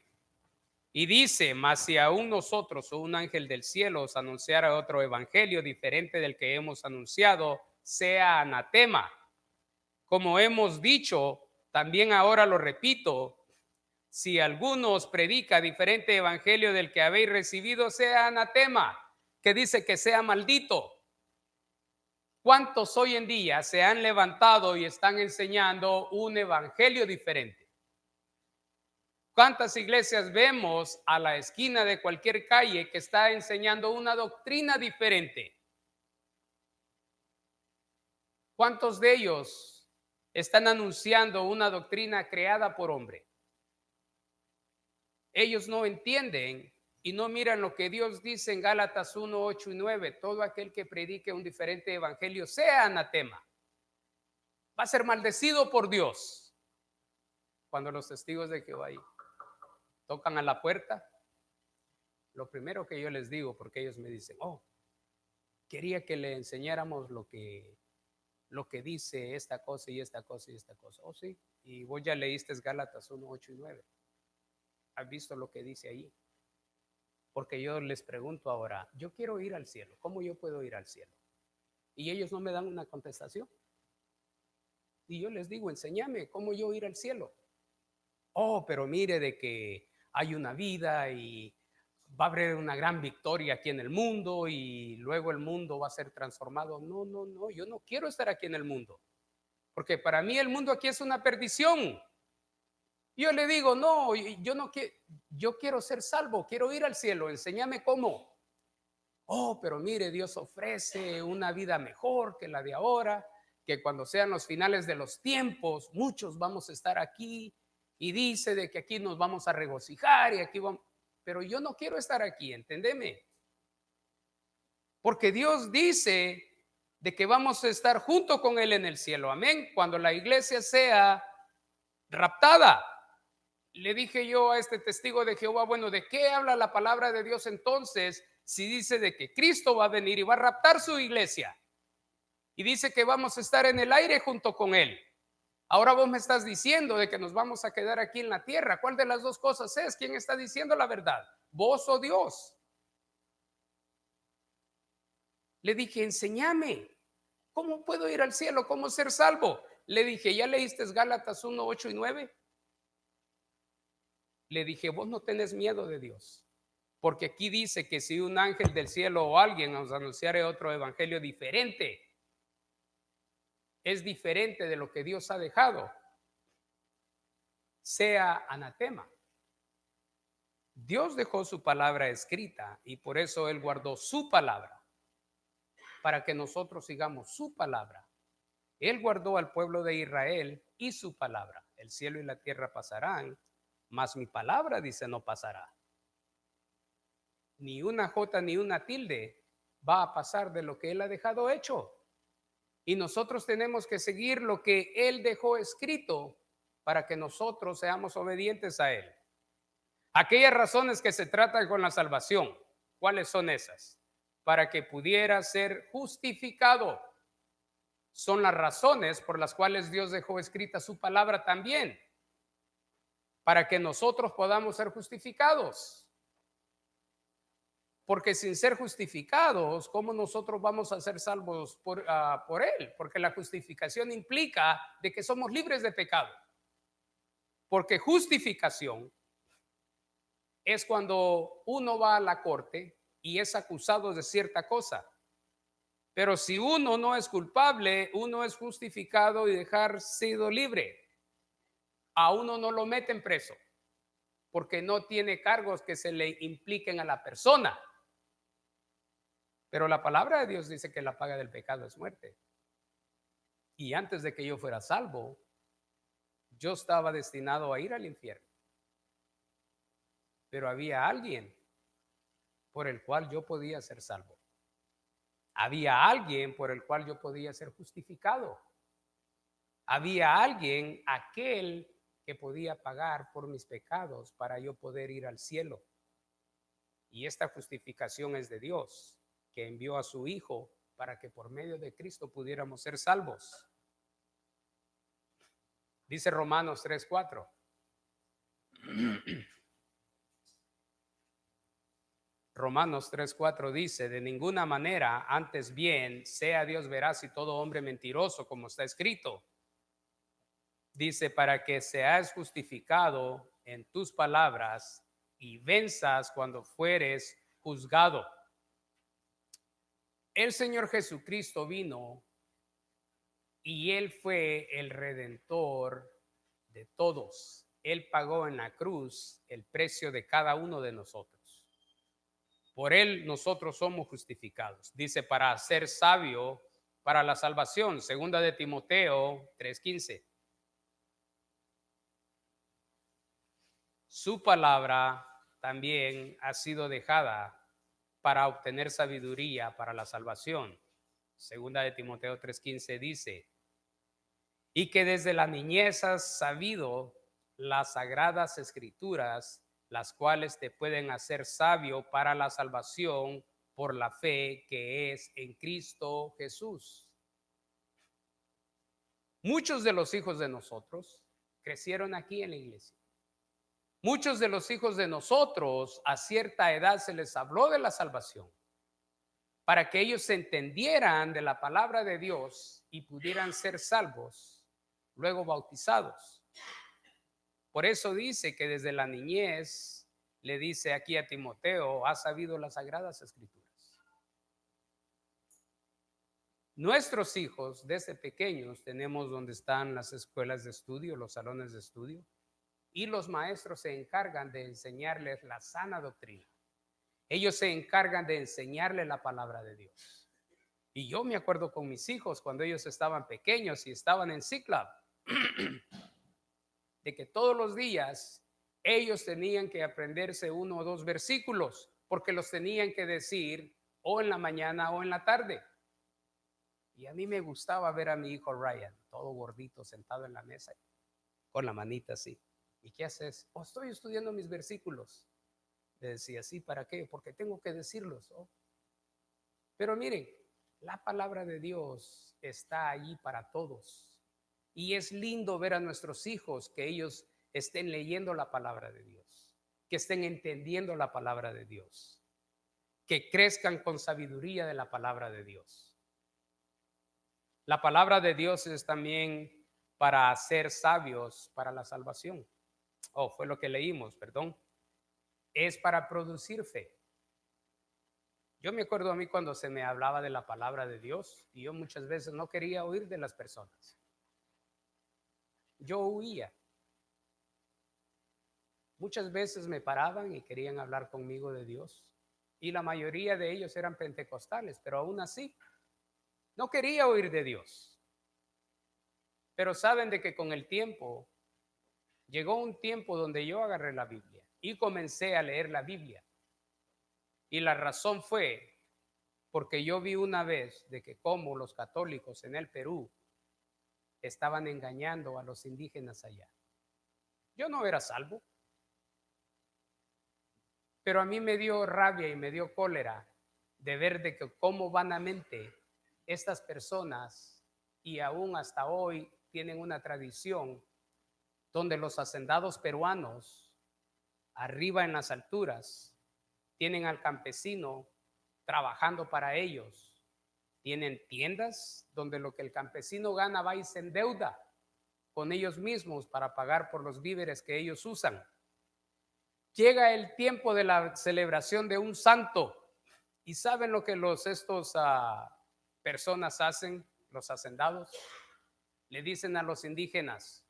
Y dice, mas si aún nosotros o un ángel del cielo os anunciara otro evangelio diferente del que hemos anunciado, sea anatema. Como hemos dicho, también ahora lo repito, si alguno os predica diferente evangelio del que habéis recibido, sea anatema, que dice que sea maldito. ¿Cuántos hoy en día se han levantado y están enseñando un evangelio diferente? ¿Cuántas iglesias vemos a la esquina de cualquier calle que está enseñando una doctrina diferente? ¿Cuántos de ellos están anunciando una doctrina creada por hombre? Ellos no entienden y no miran lo que Dios dice en Gálatas 1:8-9. Todo aquel que predique un diferente evangelio sea anatema. Va a ser maldecido por Dios. Cuando los testigos de Jehová tocan a la puerta, lo primero que yo les digo, porque ellos me dicen, quería que le enseñáramos lo que dice esta cosa y esta cosa y esta cosa. Sí, y vos ya leíste Gálatas 1:8-9. ¿Has visto lo que dice ahí? Porque yo les pregunto ahora, yo quiero ir al cielo, ¿cómo yo puedo ir al cielo? Y ellos no me dan una contestación. Y yo les digo, enséñame cómo yo ir al cielo. Pero mire de que hay una vida y va a haber una gran victoria aquí en el mundo y luego el mundo va a ser transformado. No, yo no quiero estar aquí en el mundo, porque para mí el mundo aquí es una perdición. Yo le digo, no, yo no quiero, yo quiero ser salvo, quiero ir al cielo, enséñame cómo. Pero mire, Dios ofrece una vida mejor que la de ahora, que cuando sean los finales de los tiempos, muchos vamos a estar aquí y dice de que aquí nos vamos a regocijar y aquí vamos, pero yo no quiero estar aquí, entendeme. Porque Dios dice de que vamos a estar junto con Él en el cielo, amén, cuando la iglesia sea raptada. Le dije yo a este testigo de Jehová, bueno, ¿de qué habla la palabra de Dios entonces si dice de que Cristo va a venir y va a raptar su iglesia? Y dice que vamos a estar en el aire junto con Él. Ahora vos me estás diciendo de que nos vamos a quedar aquí en la tierra. ¿Cuál de las dos cosas es? ¿Quién está diciendo la verdad? ¿Vos o Dios? Le dije, enséñame. ¿Cómo puedo ir al cielo? ¿Cómo ser salvo? Le dije, ¿ya leíste Gálatas 1:8-9? Le dije, vos no tenés miedo de Dios. Porque aquí dice que si un ángel del cielo o alguien nos anunciara otro evangelio diferente, es diferente de lo que Dios ha dejado, sea anatema. Dios dejó su palabra escrita y por eso Él guardó su palabra, para que nosotros sigamos su palabra. Él guardó al pueblo de Israel y su palabra. El cielo y la tierra pasarán, mas mi palabra, dice, no pasará. Ni una jota ni una tilde va a pasar de lo que Él ha dejado hecho. Y nosotros tenemos que seguir lo que Él dejó escrito para que nosotros seamos obedientes a Él. Aquellas razones que se tratan con la salvación, ¿cuáles son esas? Para que pudiera ser justificado. Son las razones por las cuales Dios dejó escrita su palabra también, para que nosotros podamos ser justificados. Porque sin ser justificados, ¿cómo nosotros vamos a ser salvos por Él? Porque la justificación implica de que somos libres de pecado. Porque justificación es cuando uno va a la corte y es acusado de cierta cosa. Pero si uno no es culpable, uno es justificado y dejar sido libre. A uno no lo meten preso porque no tiene cargos que se le impliquen a la persona. Pero la palabra de Dios dice que la paga del pecado es muerte. Y antes de que yo fuera salvo, yo estaba destinado a ir al infierno. Pero había alguien por el cual yo podía ser salvo. Había alguien por el cual yo podía ser justificado. Había alguien, aquel que podía pagar por mis pecados para yo poder ir al cielo. Y esta justificación es de Dios, que envió a su Hijo para que por medio de Cristo pudiéramos ser salvos. Dice Romanos 3:4. Romanos 3:4 dice, de ninguna manera, antes bien, sea Dios veraz y todo hombre mentiroso, como está escrito. Dice, para que seas justificado en tus palabras y venzas cuando fueres juzgado. El Señor Jesucristo vino y Él fue el redentor de todos. Él pagó en la cruz el precio de cada uno de nosotros. Por Él nosotros somos justificados. Dice, para ser sabio para la salvación. Segunda de Timoteo 3:15. Su palabra también ha sido dejada para obtener sabiduría para la salvación. Segunda de Timoteo 3:15 dice, y que desde la niñez has sabido las sagradas escrituras, las cuales te pueden hacer sabio para la salvación por la fe que es en Cristo Jesús. Muchos de los hijos de nosotros crecieron aquí en la iglesia. Muchos de los hijos de nosotros a cierta edad se les habló de la salvación para que ellos se entendieran de la palabra de Dios y pudieran ser salvos, luego bautizados. Por eso dice que desde la niñez, le dice aquí a Timoteo, ha sabido las sagradas escrituras. Nuestros hijos desde pequeños tenemos donde están las escuelas de estudio, los salones de estudio, y los maestros se encargan de enseñarles la sana doctrina. Ellos se encargan de enseñarles la palabra de Dios. Y yo me acuerdo con mis hijos cuando ellos estaban pequeños y estaban en CICLAB, de que todos los días ellos tenían que aprenderse 1 o 2 versículos, porque los tenían que decir o en la mañana o en la tarde. Y a mí me gustaba ver a mi hijo Ryan, todo gordito, sentado en la mesa, con la manita así. ¿Y qué haces? Oh, estoy estudiando mis versículos. Le decía, sí, ¿para qué? Porque tengo que decirlos. Oh. Pero miren, la palabra de Dios está allí para todos. Y es lindo ver a nuestros hijos que ellos estén leyendo la palabra de Dios, que estén entendiendo la palabra de Dios, que crezcan con sabiduría de la palabra de Dios. La palabra de Dios es también para ser sabios para la salvación. Oh, fue lo que leímos, perdón. Es para producir fe. Yo me acuerdo a mí cuando se me hablaba de la palabra de Dios y yo muchas veces no quería oír de las personas. Yo huía. Muchas veces me paraban y querían hablar conmigo de Dios. Y la mayoría de ellos eran pentecostales, pero aún así no quería oír de Dios. Pero saben de que con el tiempo, llegó un tiempo donde yo agarré la Biblia y comencé a leer la Biblia. Y la razón fue porque yo vi una vez de que como los católicos en el Perú estaban engañando a los indígenas allá. Yo no era salvo. Pero a mí me dio rabia y me dio cólera de ver de que cómo vanamente estas personas, y aún hasta hoy tienen una tradición donde los hacendados peruanos, arriba en las alturas, tienen al campesino trabajando para ellos. Tienen tiendas donde lo que el campesino gana va y se endeuda con ellos mismos para pagar por los víveres que ellos usan. Llega el tiempo de la celebración de un santo y ¿saben lo que estos personas hacen, los hacendados? Le dicen a los indígenas: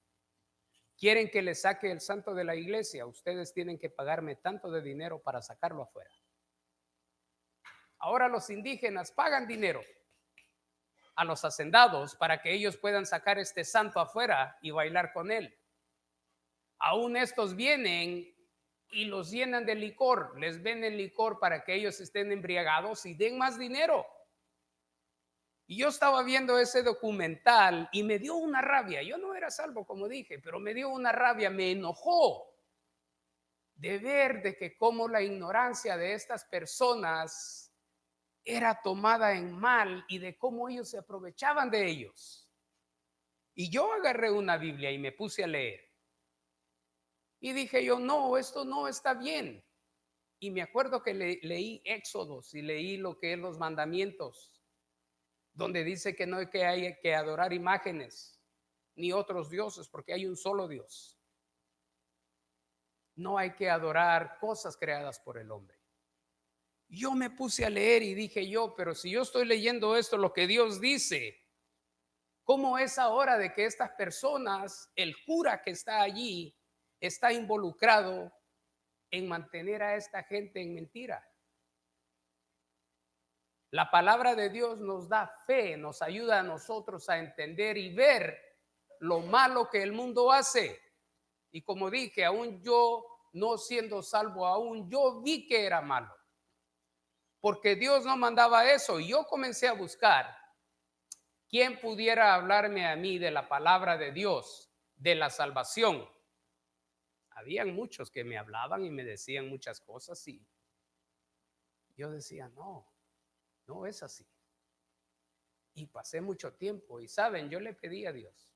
quieren que les saque el santo de la iglesia, ustedes tienen que pagarme tanto de dinero para sacarlo afuera. Ahora los indígenas pagan dinero a los hacendados para que ellos puedan sacar este santo afuera y bailar con él. Aún estos vienen y los llenan de licor, les venden licor para que ellos estén embriagados y den más dinero. Y yo estaba viendo ese documental y me dio una rabia. Yo no era salvo, como dije, pero me dio una rabia, me enojó de ver de que cómo la ignorancia de estas personas era tomada en mal y de cómo ellos se aprovechaban de ellos. Y yo agarré una Biblia y me puse a leer. Y dije yo, no, esto no está bien. Y me acuerdo que leí Éxodos y leí lo que es los mandamientos, donde dice que no hay que adorar imágenes ni otros dioses, porque hay un solo Dios. No hay que adorar cosas creadas por el hombre. Yo me puse a leer y dije yo, pero si yo estoy leyendo esto, lo que Dios dice, ¿cómo es ahora de que estas personas, el cura que está allí, está involucrado en mantener a esta gente en mentira? La palabra de Dios nos da fe, nos ayuda a nosotros a entender y ver lo malo que el mundo hace. Y como dije, aún yo no siendo salvo, aún yo vi que era malo, porque Dios no mandaba eso. Y yo comencé a buscar quién pudiera hablarme a mí de la palabra de Dios, de la salvación. Habían muchos que me hablaban y me decían muchas cosas y yo decía, no, no es así. Y pasé mucho tiempo y saben, yo le pedí a Dios.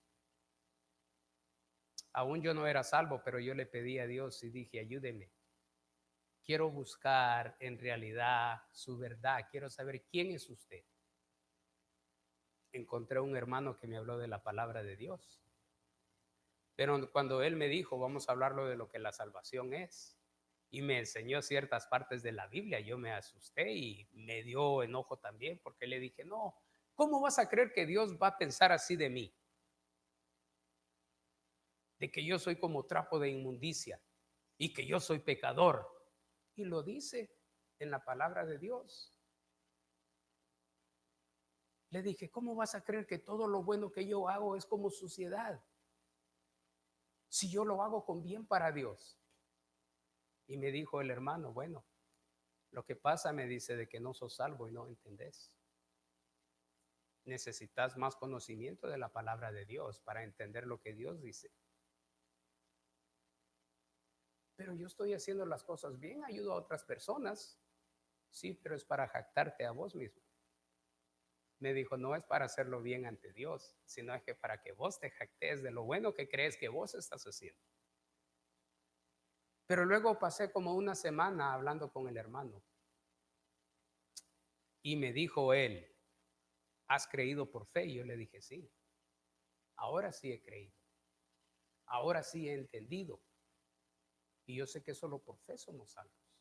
Aún yo no era salvo, pero yo le pedí a Dios y dije, ayúdeme. Quiero buscar en realidad su verdad. Quiero saber quién es usted. Encontré un hermano que me habló de la palabra de Dios. Pero cuando él me dijo, vamos a hablarlo de lo que la salvación es, y me enseñó ciertas partes de la Biblia, yo me asusté y me dio enojo también, porque le dije, no, ¿cómo vas a creer que Dios va a pensar así de mí? De que yo soy como trapo de inmundicia y que yo soy pecador. Y lo dice en la palabra de Dios. Le dije, ¿cómo vas a creer que todo lo bueno que yo hago es como suciedad? Si yo lo hago con bien para Dios. Y me dijo el hermano, bueno, lo que pasa, me dice, de que no sos salvo y no entendés. Necesitas más conocimiento de la palabra de Dios para entender lo que Dios dice. Pero yo estoy haciendo las cosas bien, ayudo a otras personas. Sí, pero es para jactarte a vos mismo. Me dijo, no es para hacerlo bien ante Dios, sino es que para que vos te jactes de lo bueno que crees que vos estás haciendo. Pero luego pasé como una semana hablando con el hermano. Y me dijo él, ¿has creído por fe? Y yo le dije, sí. Ahora sí he creído. Ahora sí he entendido. Y yo sé que solo por fe somos salvos.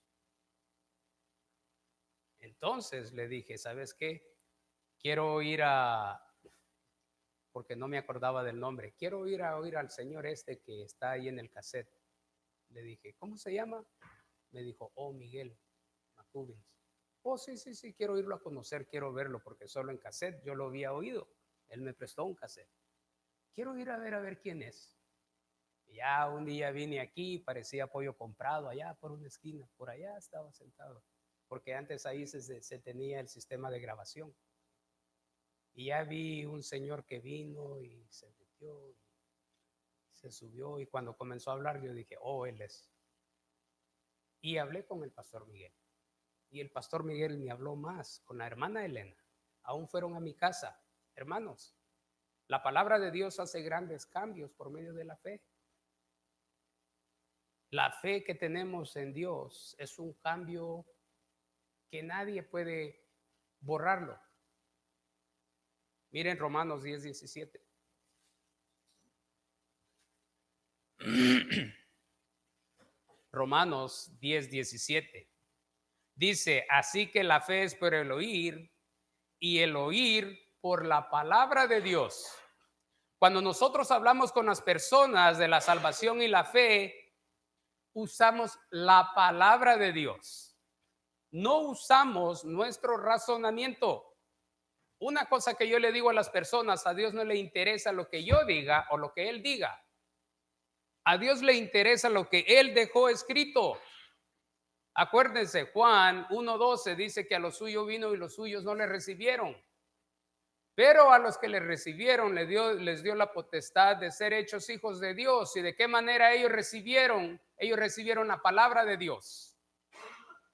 Entonces le dije, ¿sabes qué? Quiero ir porque no me acordaba del nombre, quiero ir a oír al señor este que está ahí en el cassette. Le dije, ¿cómo se llama? Me dijo, oh, Miguel Macubins. Oh, sí, sí, sí, quiero irlo a conocer, quiero verlo, porque solo en cassette yo lo había oído. Él me prestó un cassette. Quiero ir a ver quién es. Y ya un día vine aquí, parecía pollo comprado, allá por una esquina, por allá estaba sentado, porque antes ahí se tenía el sistema de grabación. Y ya vi un señor que vino y se metió, y se subió, y cuando comenzó a hablar yo dije, oh, él es. Y hablé con el pastor Miguel. Y el pastor Miguel me habló más con la hermana Elena. Aún fueron a mi casa. Hermanos, la palabra de Dios hace grandes cambios por medio de la fe. La fe que tenemos en Dios es un cambio que nadie puede borrarlo. Miren Romanos 10:17. Romanos 10:17. Dice, así que la fe es por el oír y el oír por la palabra de Dios. Cuando nosotros hablamos con las personas de la salvación y la fe, usamos la palabra de Dios. No usamos nuestro razonamiento. Una cosa que yo le digo a las personas, a Dios no le interesa lo que yo diga o lo que Él diga. A Dios le interesa lo que Él dejó escrito. Acuérdense, Juan 1:12 dice que a los suyos vino y los suyos no le recibieron. Pero a los que le recibieron les dio la potestad de ser hechos hijos de Dios. ¿Y de qué manera ellos recibieron? Ellos recibieron la palabra de Dios.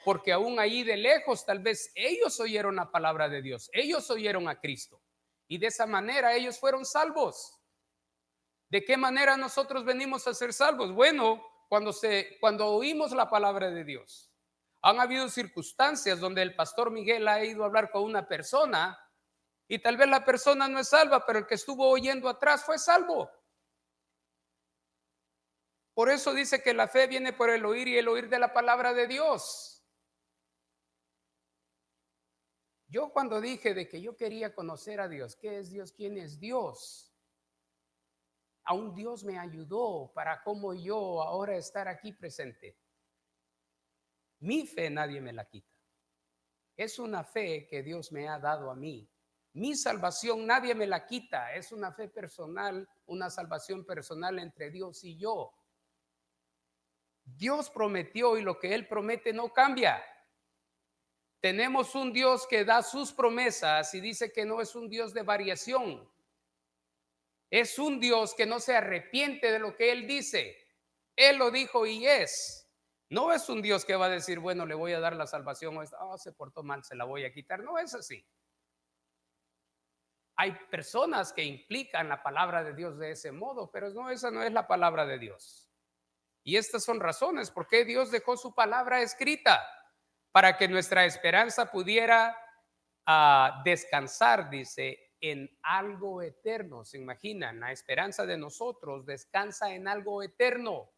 Porque aún ahí de lejos tal vez ellos oyeron la palabra de Dios. Ellos oyeron a Cristo. Y de esa manera ellos fueron salvos. ¿De qué manera nosotros venimos a ser salvos? Bueno, cuando oímos la palabra de Dios. Han habido circunstancias donde el pastor Miguel ha ido a hablar con una persona y tal vez la persona no es salva, pero el que estuvo oyendo atrás fue salvo. Por eso dice que la fe viene por el oír y el oír de la palabra de Dios. Yo cuando dije de que yo quería conocer a Dios, ¿qué es Dios? ¿Quién es Dios? Aún Dios me ayudó para cómo yo ahora estar aquí presente. Mi fe nadie me la quita. Es una fe que Dios me ha dado a mí. Mi salvación nadie me la quita. Es una fe personal, una salvación personal entre Dios y yo. Dios prometió y lo que Él promete no cambia. Tenemos un Dios que da sus promesas y dice que no es un Dios de variación. Es un Dios que no se arrepiente de lo que Él dice. Él lo dijo y es. No es un Dios que va a decir, bueno, le voy a dar la salvación, o se portó mal, se la voy a quitar. No es así. Hay personas que implican la palabra de Dios de ese modo, pero no, esa no es la palabra de Dios. Y estas son razones por qué Dios dejó su palabra escrita, para que nuestra esperanza pudiera descansar, dice, en algo eterno. ¿Se imaginan? La esperanza de nosotros descansa en algo eterno.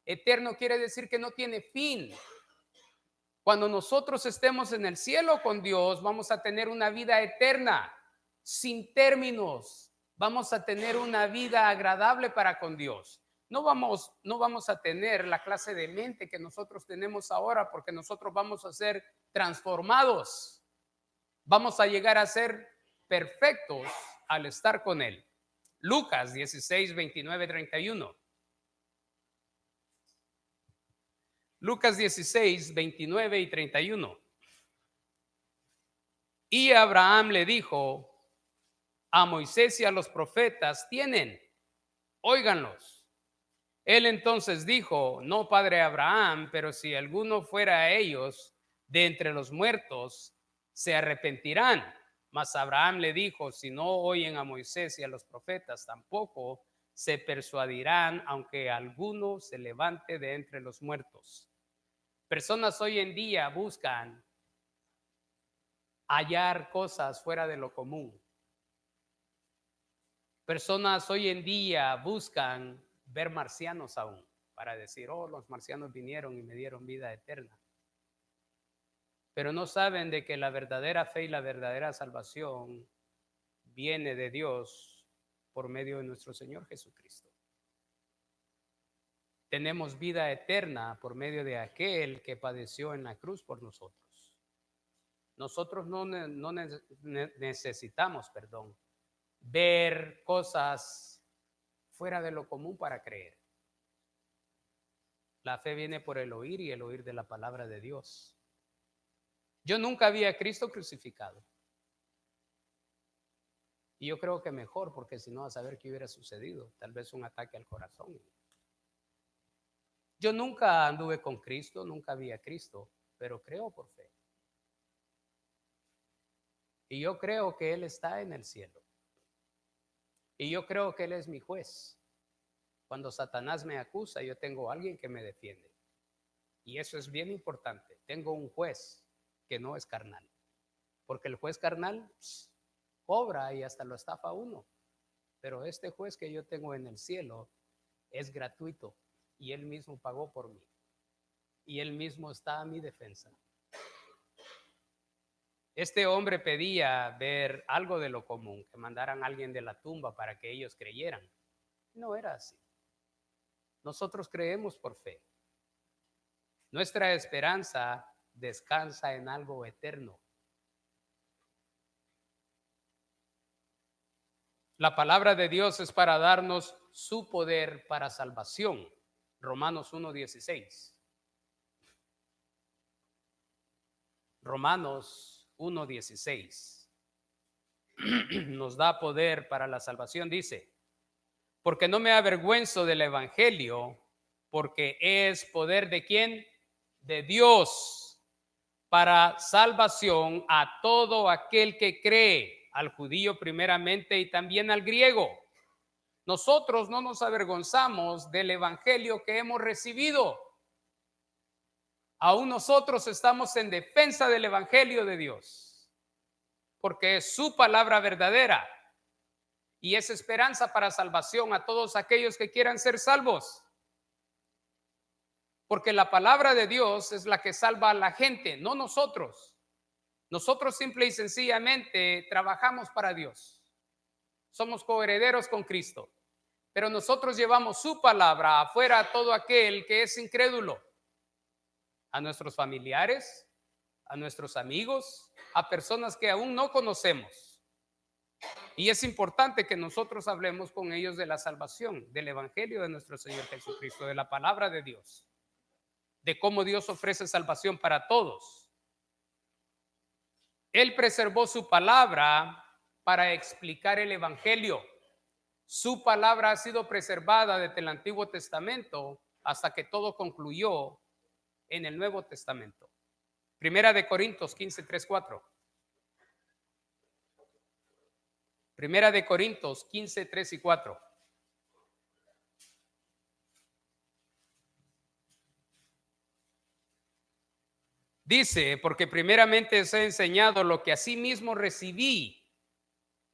Eterno quiere decir que no tiene fin. Cuando nosotros estemos en el cielo con Dios, vamos a tener una vida eterna, sin términos. Vamos a tener una vida agradable para con Dios. No vamos a tener la clase de mente que nosotros tenemos ahora, porque nosotros vamos a ser transformados. Vamos a llegar a ser perfectos al estar con Él. Lucas 16, 29, 31. Lucas 16, 29 y 31. Y Abraham le dijo, a Moisés y a los profetas tienen, óiganlos. Él entonces dijo, no, padre Abraham, pero si alguno fuera a ellos de entre los muertos, se arrepentirán. Mas Abraham le dijo, si no oyen a Moisés y a los profetas, tampoco se persuadirán, aunque alguno se levante de entre los muertos. Personas hoy en día buscan hallar cosas fuera de lo común. Personas hoy en día buscan ver marcianos aún, para decir, oh, los marcianos vinieron y me dieron vida eterna. Pero no saben de que la verdadera fe y la verdadera salvación viene de Dios por medio de nuestro Señor Jesucristo. Tenemos vida eterna por medio de aquel que padeció en la cruz por nosotros. Nosotros no necesitamos, ver cosas fuera de lo común para creer. La fe viene por el oír y el oír de la palabra de Dios. Yo nunca vi a Cristo crucificado. Y yo creo que mejor, porque si no, a saber qué hubiera sucedido. Tal vez un ataque al corazón. Yo nunca anduve con Cristo, nunca vi a Cristo, pero creo por fe. Y yo creo que Él está en el cielo. Y yo creo que Él es mi juez. Cuando Satanás me acusa, yo tengo a alguien que me defiende. Y eso es bien importante. Tengo un juez que no es carnal. Porque el juez carnal cobra y hasta lo estafa a uno. Pero este juez que yo tengo en el cielo es gratuito y Él mismo pagó por mí. Y Él mismo está a mi defensa. Este hombre pedía ver algo de lo común, que mandaran a alguien de la tumba para que ellos creyeran. No era así. Nosotros creemos por fe. Nuestra esperanza descansa en algo eterno. La palabra de Dios es para darnos su poder para salvación. Romanos 1:16. Romanos 1:16. Nos da poder para la salvación, dice, porque no me avergüenzo del evangelio, porque es poder de ¿quién? De Dios, para salvación a todo aquel que cree, al judío primeramente y también al griego. Nosotros no nos avergonzamos del evangelio que hemos recibido. Aún nosotros estamos en defensa del evangelio de Dios, porque es su palabra verdadera y es esperanza para salvación a todos aquellos que quieran ser salvos. Porque la palabra de Dios es la que salva a la gente, no nosotros. Nosotros simple y sencillamente trabajamos para Dios. Somos coherederos con Cristo. Pero nosotros llevamos su palabra afuera a todo aquel que es incrédulo. A nuestros familiares, a nuestros amigos, a personas que aún no conocemos. Y es importante que nosotros hablemos con ellos de la salvación, del evangelio de nuestro Señor Jesucristo, de la palabra de Dios, de cómo Dios ofrece salvación para todos. Él preservó su palabra para explicar el evangelio. Su palabra ha sido preservada desde el Antiguo Testamento hasta que todo concluyó en el Nuevo Testamento. Primera de Corintios 15, 3, 4. Primera de Corintios 15, 3 y 4. Dice, porque primeramente os he enseñado lo que asimismo recibí,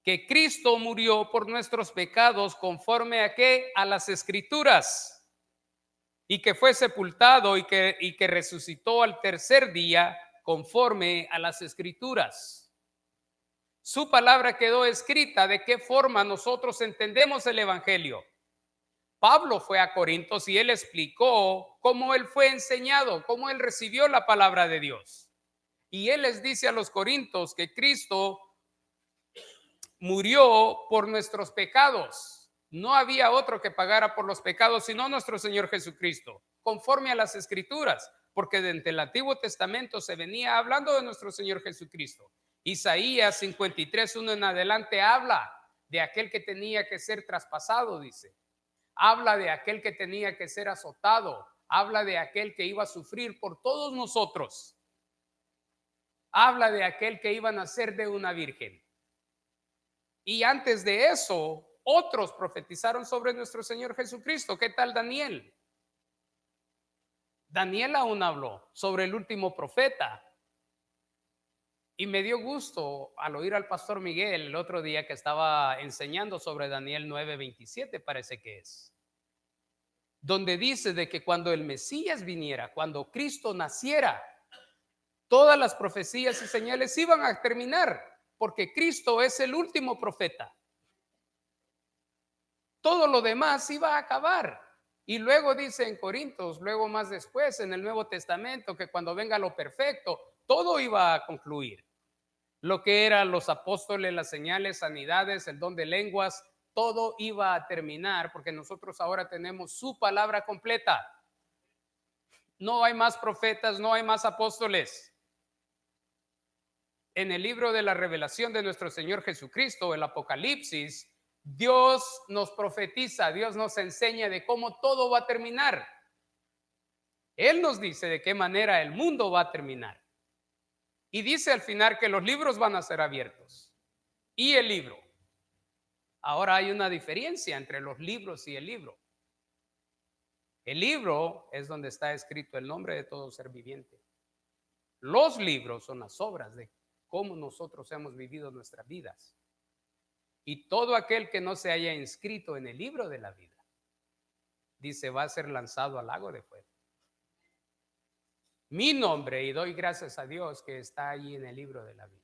que Cristo murió por nuestros pecados conforme a qué? A las Escrituras, y que fue sepultado y que resucitó al tercer día conforme a las Escrituras. Su palabra quedó escrita de qué forma nosotros entendemos el evangelio. Pablo fue a Corintios y él explicó cómo él fue enseñado, cómo él recibió la palabra de Dios. Y él les dice a los corintios que Cristo murió por nuestros pecados. No había otro que pagara por los pecados sino nuestro Señor Jesucristo, conforme a las Escrituras, porque desde el Antiguo Testamento se venía hablando de nuestro Señor Jesucristo. Isaías 53:1 en adelante habla de aquel que tenía que ser traspasado, dice. Habla de aquel que tenía que ser azotado. Habla de aquel que iba a sufrir por todos nosotros. Habla de aquel que iba a nacer de una virgen. Y antes de eso, otros profetizaron sobre nuestro Señor Jesucristo. ¿Qué tal Daniel? Daniel aún habló sobre el último profeta. Y me dio gusto al oír al pastor Miguel el otro día que estaba enseñando sobre Daniel 9:27, parece que es. Donde dice de que cuando el Mesías viniera, cuando Cristo naciera, todas las profecías y señales iban a terminar, porque Cristo es el último profeta. Todo lo demás iba a acabar. Y luego dice en Corintios, luego más después en el Nuevo Testamento, que cuando venga lo perfecto, todo iba a concluir. Lo que eran los apóstoles, las señales, sanidades, el don de lenguas, todo iba a terminar porque nosotros ahora tenemos su palabra completa. No hay más profetas, no hay más apóstoles. En el libro de la revelación de nuestro Señor Jesucristo, el Apocalipsis, Dios nos profetiza, Dios nos enseña de cómo todo va a terminar. Él nos dice de qué manera el mundo va a terminar. Y dice al final que los libros van a ser abiertos. Y el libro. Ahora hay una diferencia entre los libros y el libro. El libro es donde está escrito el nombre de todo ser viviente. Los libros son las obras de cómo nosotros hemos vivido nuestras vidas. Y todo aquel que no se haya inscrito en el libro de la vida, dice, va a ser lanzado al lago de fuego. Mi nombre, y doy gracias a Dios que está ahí en el libro de la vida.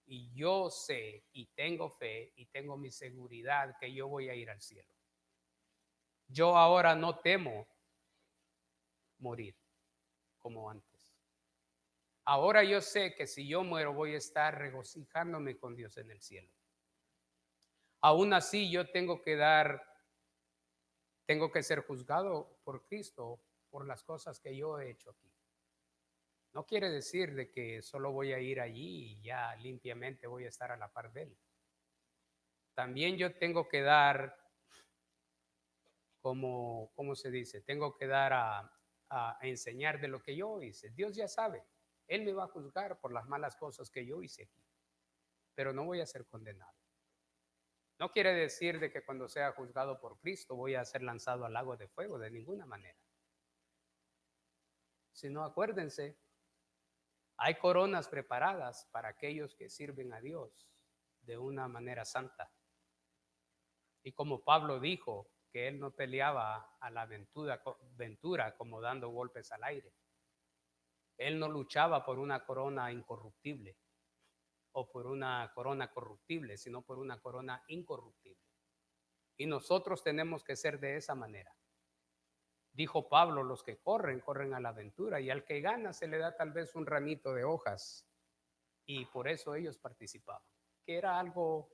Y yo sé y tengo fe y tengo mi seguridad que yo voy a ir al cielo. Yo ahora no temo morir como antes. Ahora yo sé que si yo muero voy a estar regocijándome con Dios en el cielo. Aún así yo tengo que ser juzgado por Cristo por las cosas que yo he hecho aquí. No quiere decir de que solo voy a ir allí y ya limpiamente voy a estar a la par de Él. También yo tengo que dar, ¿cómo se dice? Tengo que dar a enseñar de lo que yo hice. Dios ya sabe, Él me va a juzgar por las malas cosas que yo hice aquí, pero no voy a ser condenado. No quiere decir de que cuando sea juzgado por Cristo voy a ser lanzado al lago de fuego, de ninguna manera. Sino acuérdense, hay coronas preparadas para aquellos que sirven a Dios de una manera santa. Y como Pablo dijo que él no peleaba a la aventura como dando golpes al aire. Él no luchaba por una corona incorruptible o por una corona corruptible, sino por una corona incorruptible. Y nosotros tenemos que ser de esa manera. Dijo Pablo, los que corren, corren a la aventura, y al que gana se le da tal vez un ramito de hojas. Y por eso ellos participaban, que era algo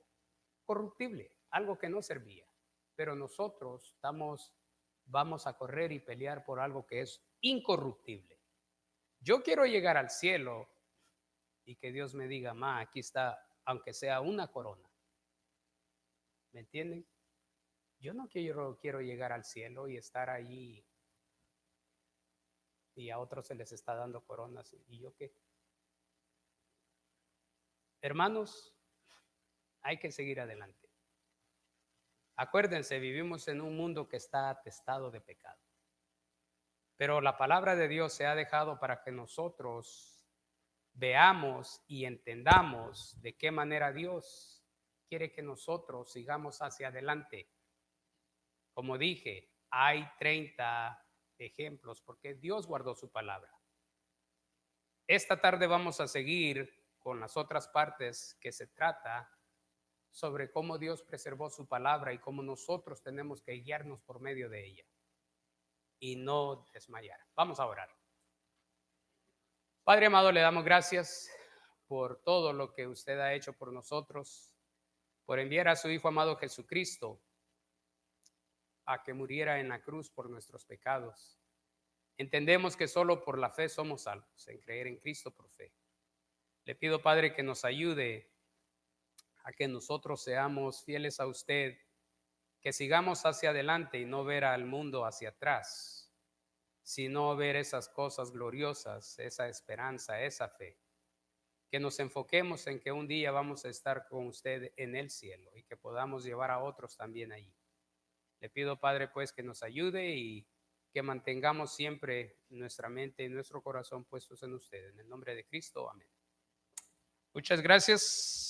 corruptible, algo que no servía. Pero nosotros vamos a correr y pelear por algo que es incorruptible. Yo quiero llegar al cielo y que Dios me diga, aquí está, aunque sea una corona. ¿Me entienden? Yo no quiero llegar al cielo y estar allí y a otros se les está dando coronas. ¿Y yo qué? Hermanos, hay que seguir adelante. Acuérdense, vivimos en un mundo que está atestado de pecado. Pero la palabra de Dios se ha dejado para que nosotros veamos y entendamos de qué manera Dios quiere que nosotros sigamos hacia adelante. Como dije, hay 30 ejemplos porque Dios guardó su palabra. Esta tarde vamos a seguir con las otras partes que se trata sobre cómo Dios preservó su palabra y cómo nosotros tenemos que guiarnos por medio de ella y no desmayar. Vamos a orar. Padre amado, le damos gracias por todo lo que usted ha hecho por nosotros, por enviar a su Hijo amado Jesucristo a que muriera en la cruz por nuestros pecados. Entendemos que solo por la fe somos salvos, en creer en Cristo por fe. Le pido, Padre, que nos ayude a que nosotros seamos fieles a usted, que sigamos hacia adelante y no ver al mundo hacia atrás, sino ver esas cosas gloriosas, esa esperanza, esa fe. Que nos enfoquemos en que un día vamos a estar con usted en el cielo y que podamos llevar a otros también allí. Le pido, Padre, pues que nos ayude y que mantengamos siempre nuestra mente y nuestro corazón puestos en usted. En el nombre de Cristo, amén. Muchas gracias.